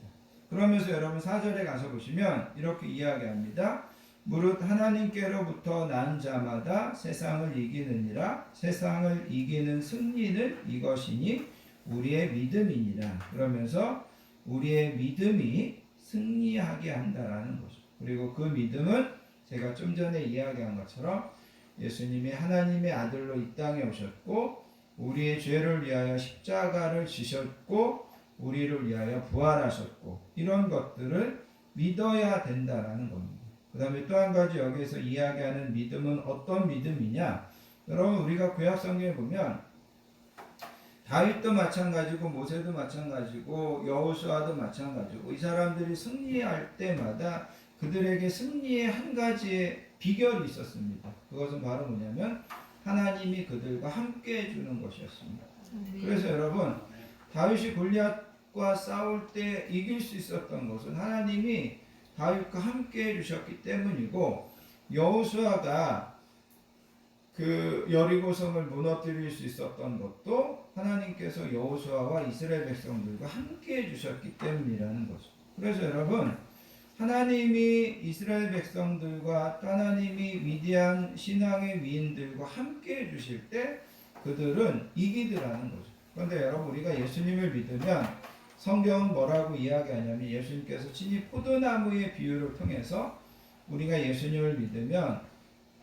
A: 그러면서 여러분 4절에 가서 보시면 이렇게 이야기합니다. 무릇 하나님께로부터 난 자마다 세상을 이기느니라. 세상을 이기는 승리는 이것이니 우리의 믿음이니라. 그러면서 우리의 믿음이 승리하게 한다라는 거죠. 그리고 그 믿음은 제가 좀 전에 이야기한 것처럼 예수님이 하나님의 아들로 이 땅에 오셨고 우리의 죄를 위하여 십자가를 지셨고 우리를 위하여 부활하셨고 이런 것들을 믿어야 된다라는 겁니다. 그 다음에 또 한 가지 여기서 이야기하는 믿음은 어떤 믿음이냐? 여러분 우리가 구약 성경에 보면 다윗도 마찬가지고 모세도 마찬가지고 여호수아도 마찬가지고 이 사람들이 승리할 때마다 그들에게 승리의 한 가지의 비결이 있었습니다. 그것은 바로 뭐냐면 하나님이 그들과 함께 해주는 것이었습니다. 그래서 여러분 다윗이 골리앗과 싸울 때 이길 수 있었던 것은 하나님이 다윗과 함께 해주셨기 때문이고 여호수아가 그 여리고성을 무너뜨릴 수 있었던 것도 하나님께서 여호수아와 이스라엘 백성들과 함께 해주셨기 때문이라는 거죠. 그래서 여러분 하나님이 이스라엘 백성들과 또 하나님이 위대한 신앙의 위인들과 함께 해주실 때 그들은 이기더라는 거죠. 그런데 여러분 우리가 예수님을 믿으면 성경은 뭐라고 이야기하냐면 예수님께서 친히 포도나무의 비유를 통해서 우리가 예수님을 믿으면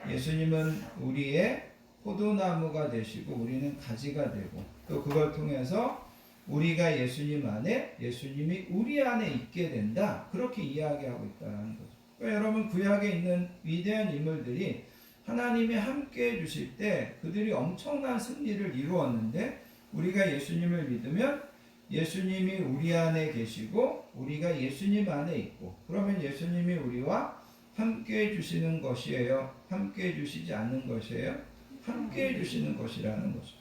A: 예수님은 우리의 포도나무가 되시고 우리는 가지가 되고 또 그걸 통해서 우리가 예수님 안에 예수님이 우리 안에 있게 된다. 그렇게 이야기하고 있다는 거죠. 그러니까 여러분 구약에 있는 위대한 인물들이 하나님이 함께 해주실 때 그들이 엄청난 승리를 이루었는데 우리가 예수님을 믿으면 예수님이 우리 안에 계시고 우리가 예수님 안에 있고 그러면 예수님이 우리와 함께 해주시는 것이에요? 함께 해주시지 않는 것이에요? 함께 해주시는 것이라는 거죠.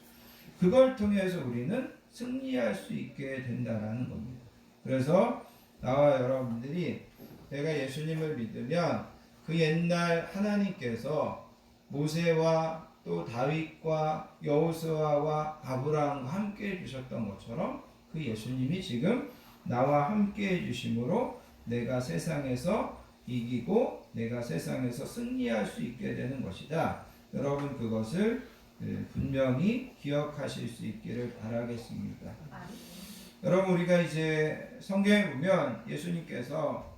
A: 그걸 통해서 우리는 승리할 수 있게 된다는 겁니다. 그래서 나와 여러분들이 내가 예수님을 믿으면 그 옛날 하나님께서 모세와 또 다윗과 여호수아와 아브라함과 함께 해주셨던 것처럼 그 예수님이 지금 나와 함께 해주심으로 내가 세상에서 이기고 내가 세상에서 승리할 수 있게 되는 것이다. 여러분 그것을 분명히 기억하실 수 있기를 바라겠습니다. 여러분 우리가 이제 성경에 보면 예수님께서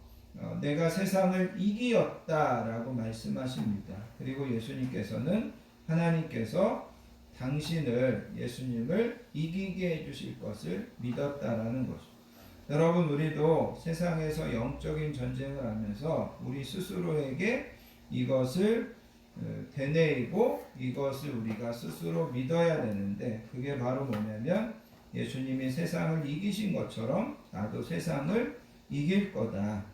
A: 내가 세상을 이기었다라고 말씀하십니다. 그리고 예수님께서는 하나님께서 당신을 예수님을 이기게 해주실 것을 믿었다라는 거죠. 여러분 우리도 세상에서 영적인 전쟁을 하면서 우리 스스로에게 이것을 되뇌이고 이것을 우리가 스스로 믿어야 되는데 그게 바로 뭐냐면 예수님이 세상을 이기신 것처럼 나도 세상을 이길 거다.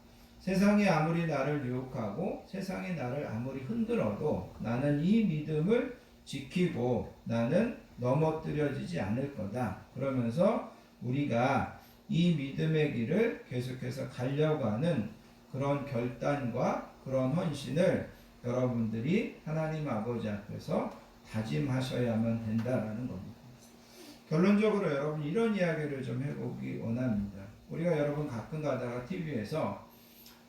A: 세상이 아무리 나를 유혹하고 세상이 나를 아무리 흔들어도 나는 이 믿음을 지키고 나는 넘어뜨려지지 않을 거다. 그러면서 우리가 이 믿음의 길을 계속해서 가려고 하는 그런 결단과 그런 헌신을 여러분들이 하나님 아버지 앞에서 다짐하셔야만 된다라는 겁니다. 결론적으로 여러분 이런 이야기를 좀 해보기 원합니다. 우리가 여러분 가끔 가다가 TV에서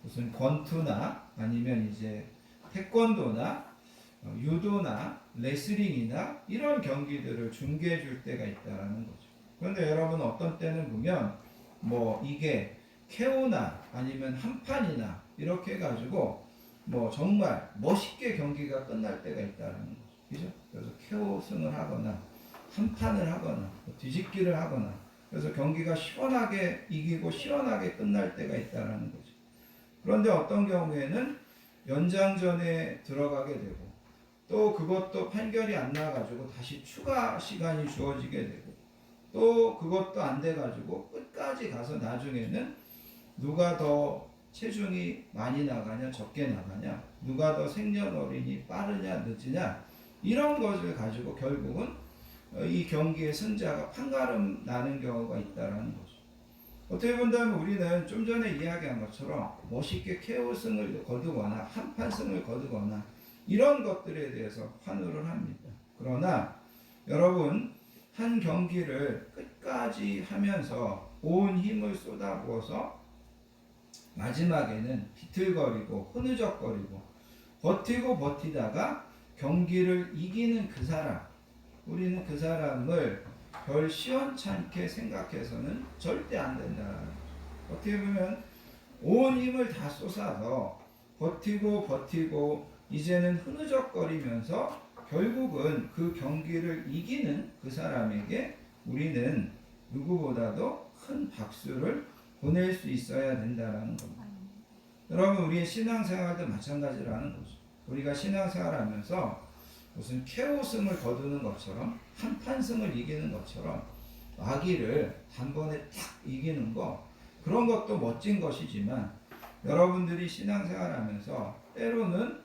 A: 무슨 권투나 아니면 이제 태권도나 유도나 레슬링이나 이런 경기들을 중계해 줄 때가 있다라는 거죠. 그런데 여러분 어떤 때는 보면 뭐 이게 KO나 아니면 한판이나 이렇게 해가지고 뭐 정말 멋있게 경기가 끝날 때가 있다는 거죠. 그죠? 그래서 KO승을 하거나 한판을 하거나 뒤집기를 하거나 그래서 경기가 시원하게 이기고 시원하게 끝날 때가 있다는 거죠. 그런데 어떤 경우에는 연장전에 들어가게 되고 또 그것도 판결이 안 나가지고 다시 추가 시간이 주어지게 되고 또 그것도 안 돼가지고 끝까지 가서 나중에는 누가 더 체중이 많이 나가냐 적게 나가냐 누가 더 생년월일이 빠르냐 늦으냐 이런 것을 가지고 결국은 이 경기의 승자가 판가름 나는 경우가 있다는 거죠. 어떻게 본다면 우리는 좀 전에 이야기한 것처럼 멋있게 KO승을 거두거나 한판승을 거두거나 이런 것들에 대해서 환호를 합니다. 그러나 여러분 한 경기를 끝까지 하면서 온 힘을 쏟아부어서 마지막에는 비틀거리고 흐느적거리고 버티고 버티다가 경기를 이기는 그 사람 우리는 그 사람을 별 시원찮게 생각해서는 절대 안 된다. 어떻게 보면 온 힘을 다 쏟아서 버티고 이제는 흐느적거리면서 결국은 그 경기를 이기는 그 사람에게 우리는 누구보다도 큰 박수를 보낼 수 있어야 된다는 겁니다. 여러분 우리의 신앙생활도 마찬가지라는 거죠. 우리가 신앙생활하면서 무슨 KO승을 거두는 것처럼 한판승을 이기는 것처럼 마귀를 단번에 탁 이기는 거, 그런 것도 멋진 것이지만 여러분들이 신앙생활하면서 때로는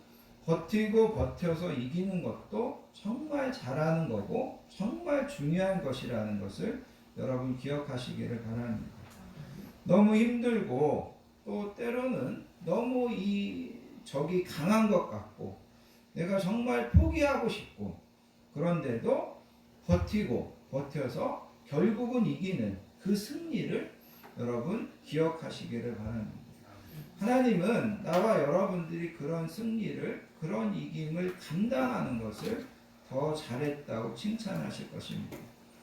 A: 버티고 버텨서 이기는 것도 정말 잘하는 거고 정말 중요한 것이라는 것을 여러분 기억하시기를 바랍니다. 너무 힘들고 또 때로는 너무 이 적이 강한 것 같고 내가 정말 포기하고 싶고 그런데도 버티고 버텨서 결국은 이기는 그 승리를 여러분 기억하시기를 바랍니다. 하나님은 나와 여러분들이 그런 승리를, 그런 이김을 감당하는 것을 더 잘했다고 칭찬하실 것입니다.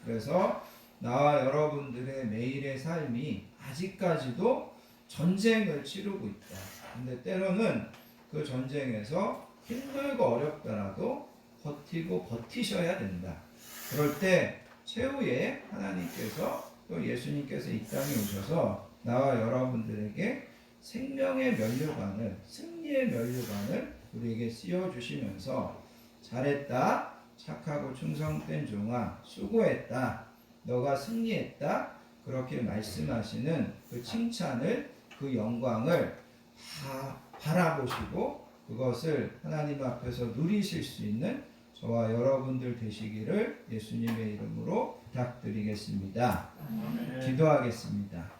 A: 그래서 나와 여러분들의 매일의 삶이 아직까지도 전쟁을 치르고 있다. 근데 때로는 그 전쟁에서 힘들고 어렵더라도 버티고 버티셔야 된다. 그럴 때 최후에 하나님께서 또 예수님께서 이 땅에 오셔서 나와 여러분들에게 생명의 면류관을, 승리의 면류관을 우리에게 씌워주시면서 잘했다, 착하고 충성된 종아, 수고했다, 너가 승리했다, 그렇게 말씀하시는 그 칭찬을, 그 영광을 다 바라보시고 그것을 하나님 앞에서 누리실 수 있는 저와 여러분들 되시기를 예수님의 이름으로 부탁드리겠습니다. 기도하겠습니다.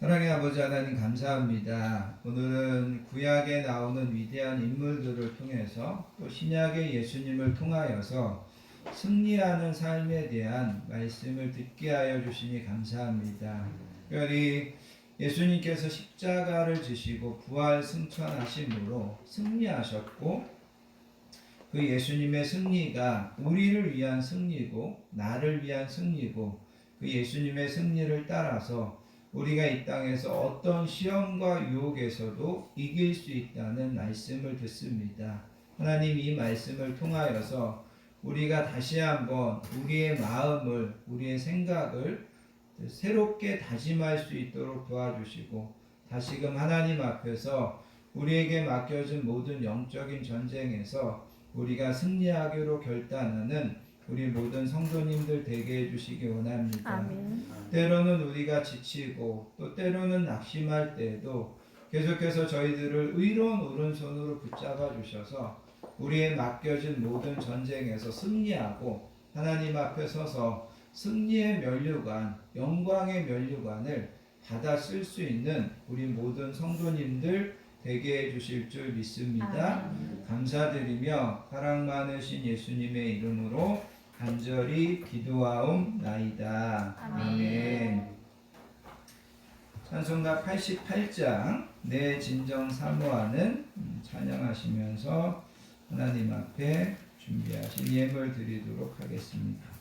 A: 사랑의 아버지 하나님 감사합니다. 오늘은 구약에 나오는 위대한 인물들을 통해서 또 신약의 예수님을 통하여서 승리하는 삶에 대한 말씀을 듣게 하여 주시니 감사합니다. 특별히 예수님께서 십자가를 지시고 부활 승천하심으로 승리하셨고 그 예수님의 승리가 우리를 위한 승리고 나를 위한 승리고 그 예수님의 승리를 따라서 우리가 이 땅에서 어떤 시험과 유혹에서도 이길 수 있다는 말씀을 듣습니다. 하나님 이 말씀을 통하여서 우리가 다시 한번 우리의 마음을, 우리의 생각을 새롭게 다짐할 수 있도록 도와주시고 다시금 하나님 앞에서 우리에게 맡겨진 모든 영적인 전쟁에서 우리가 승리하기로 결단하는 우리 모든 성도님들 되게 해주시기 원합니다.
B: 아멘.
A: 때로는 우리가 지치고 또 때로는 낙심할 때에도 계속해서 저희들을 의로운 오른손으로 붙잡아 주셔서 우리의 맡겨진 모든 전쟁에서 승리하고 하나님 앞에 서서 승리의 면류관, 영광의 면류관을 받아 쓸 수 있는 우리 모든 성도님들 되게 해주실 줄 믿습니다. 감사드리며 사랑 많으신 예수님의 이름으로 간절히 기도하옵나이다. 아멘. 찬송가 88장 내 진정 사모하는 찬양하시면서 하나님 앞에 준비하신 예물 드리도록 하겠습니다.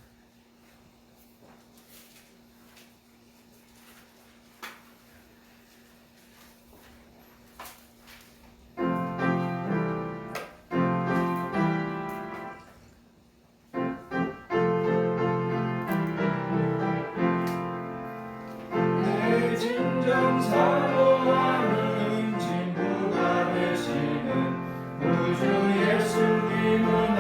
D: 사모하는 친구가 되시는 구주 예수님은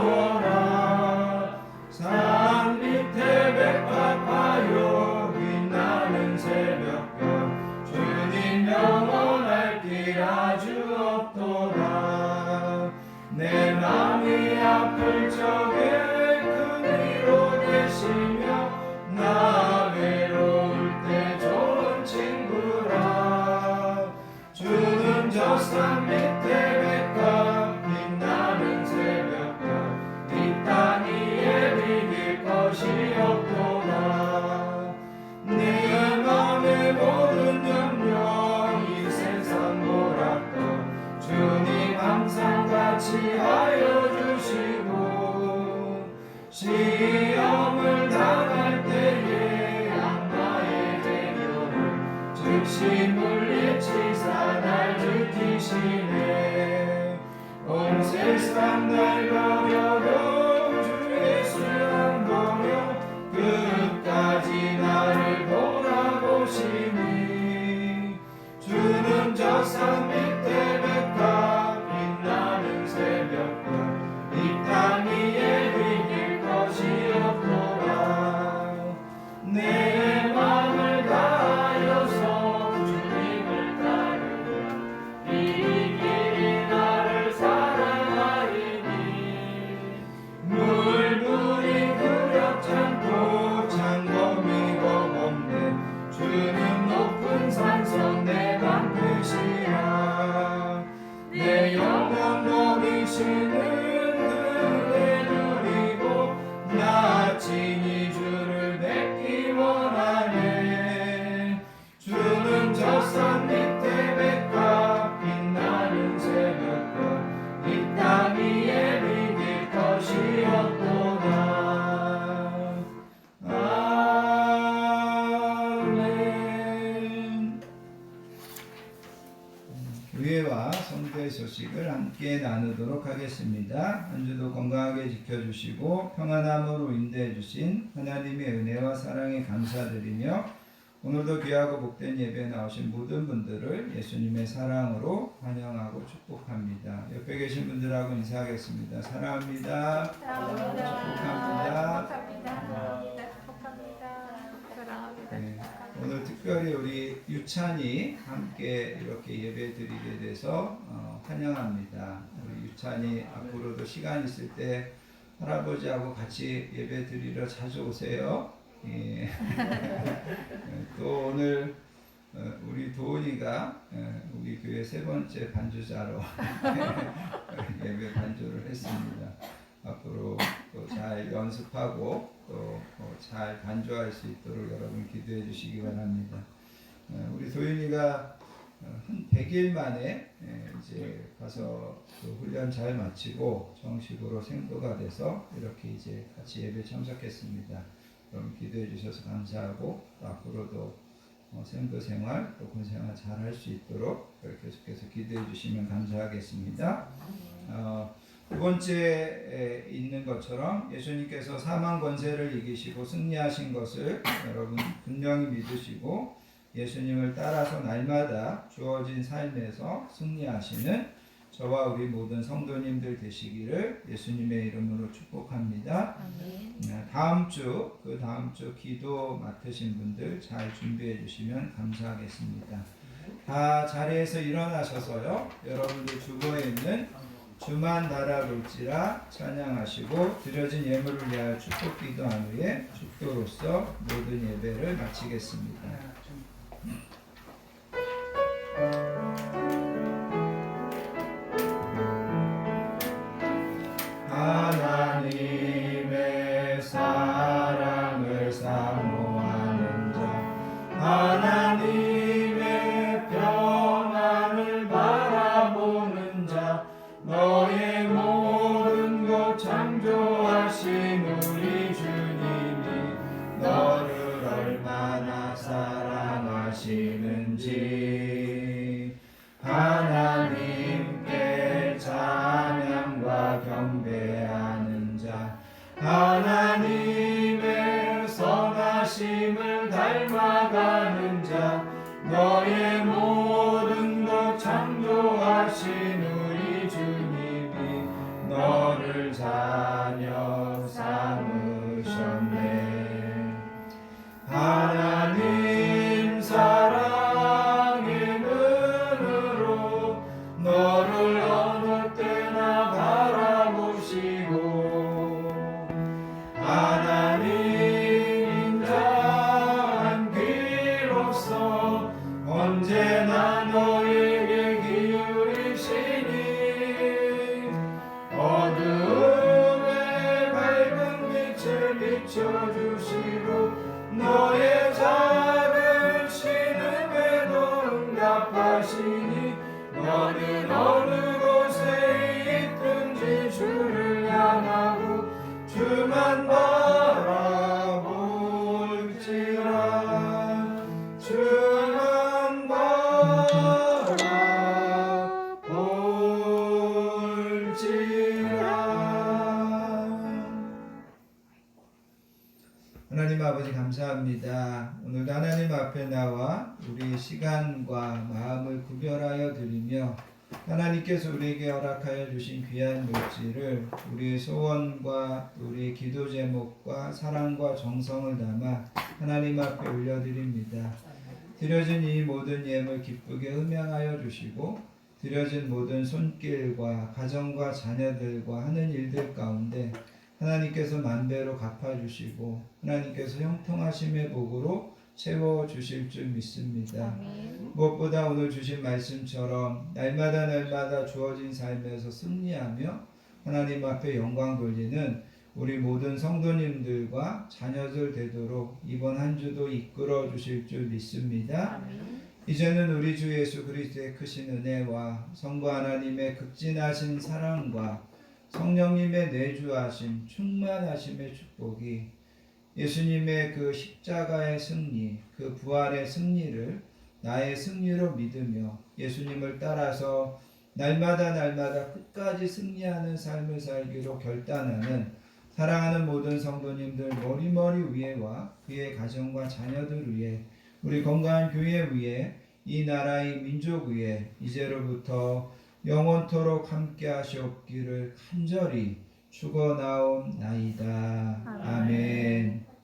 D: 아름다워라. 산 밑에 백합하여 빛나는 새벽별 주님 영원할 길 아주 없도다. 내 맘이 아플 적에 큰 위로 되시며 나 외로울 때 좋은 친구라. 주는 저 산 밑에 백합 빛나는 새벽별 이 땅 위에 비길 것이 없도다. 내 맘의 모든 염려 이 세상 보랐던 주님 항상 같이 하여 주시고 시험을 당할 때에 악마의 대교를 즉시 물리치사 날 지키시네. 온 세상 날 버려도 주 예수 안 버려 끝까지 나를 돌아보시니. 주는 저 산 밑에 백합 빛나는 새벽별 것이라 내 영혼 먹이시는 그의 누리고 나 친히 주를 뵙기 원하네 주는 저 산 밑에 백합 빛나는 새벽별 이 땅 위에 비길 것이었도다 아멘.
A: 교회와 성도의 소식을 함께 나누도록 하겠습니다. 한 주도 건강하게 지켜주시고 평안함으로 인도해 주신 하나님의 은혜와 사랑에 감사드리며 오늘도 귀하고 복된 예배에 나오신 모든 분들을 예수님의 사랑으로 환영하고 축복합니다. 옆에 계신 분들하고 인사하겠습니다. 사랑합니다. 축복합니다. 네, 오늘 특별히 우리 유찬이 함께 이렇게 예배 드리게 돼서 환영합니다. 우리 유찬이 앞으로도 시간 있을 때 할아버지하고 같이 예배 드리러 자주 오세요. 예. 또 오늘 우리 도훈이가 우리 교회 세 번째 반주자로 예배 반주를 했습니다. 앞으로 또 잘 연습하고 또 잘 반주할 수 있도록 여러분 기도해 주시기 바랍니다. 우리 도윤이가 한 100일 만에 이제 가서 또 훈련 잘 마치고 정식으로 생도가 돼서 이렇게 이제 같이 예배 참석했습니다. 여러분 기도해 주셔서 감사하고 또 앞으로도 생도 생활 또 군 생활 잘 할 수 있도록 계속해서 기도해 주시면 감사하겠습니다. 두 번째 있는 것처럼 예수님께서 사망 권세를 이기시고 승리하신 것을 여러분 분명히 믿으시고 예수님을 따라서 날마다 주어진 삶에서 승리하시는 저와 우리 모든 성도님들 되시기를 예수님의 이름으로 축복합니다. 다음 주, 그 다음 주 기도 맡으신 분들 잘 준비해 주시면 감사하겠습니다. 다 자리에서 일어나셔서요. 여러분들 주거에 있는 주만 바라볼지라 찬양하시고 드려진 예물을 위하여 축복 기도한 후에 축도로서 모든 예배를 마치겠습니다.
D: 하나님의 사랑을 사모하는 자 하나님의 평안을 바라보는 자 너의 모든 것 창조하신 우리 주님이 너를 얼마나 사랑하시는지 하나님께 찬양과 경배하는 자 하나님의 선하심을 닮아가는 자 너의 모든 것 창조하신 우리 주님이 너를 자녀 삼으셨네 하나님 사랑의 눈으로 너를 어느 때나 바라보시고 하나님 인자한 귀로서 언제나 너에게 기울이시니 어두움에 밝은 빛을 비춰주시고 너의 작은 신음에도 응답하시니 너는 어느 곳에 있든지 주를 향하고 주만 바라볼지라 주만 바라볼지라
A: 하나님 아버지 감사합니다. 오늘도 하나님 앞에 나와 우리 시간과 마음을 구별하여 드리며 하나님께서 우리에게 허락하여 주신 귀한 물질을 우리의 소원과 우리의 기도 제목과 사랑과 정성을 담아 하나님 앞에 올려드립니다. 드려진 이 모든 예물 기쁘게 흠양하여 주시고 드려진 모든 손길과 가정과 자녀들과 하는 일들 가운데 하나님께서 만배로 갚아주시고 하나님께서 형통하심의 복으로 채워주실 줄 믿습니다. 무엇보다 오늘 주신 말씀처럼 날마다 주어진 삶에서 승리하며 하나님 앞에 영광 돌리는 우리 모든 성도님들과 자녀들 되도록 이번 한 주도 이끌어 주실 줄 믿습니다. 이제는 우리 주 예수 그리스도의 크신 은혜와 성부 하나님의 극진하신 사랑과 성령님의 내주하심, 충만하심의 축복이 예수님의 그 십자가의 승리, 그 부활의 승리를 나의 승리로 믿으며 예수님을 따라서 날마다 끝까지 승리하는 삶을 살기로 결단하는 사랑하는 모든 성도님들 머리머리 위에와 그의 가정과 자녀들 위에 우리 건강한 교회 위에 이 나라의 민족 위에 이제로부터 영원토록 함께 하시옵기를 간절히 축원하옵나이다. 아멘.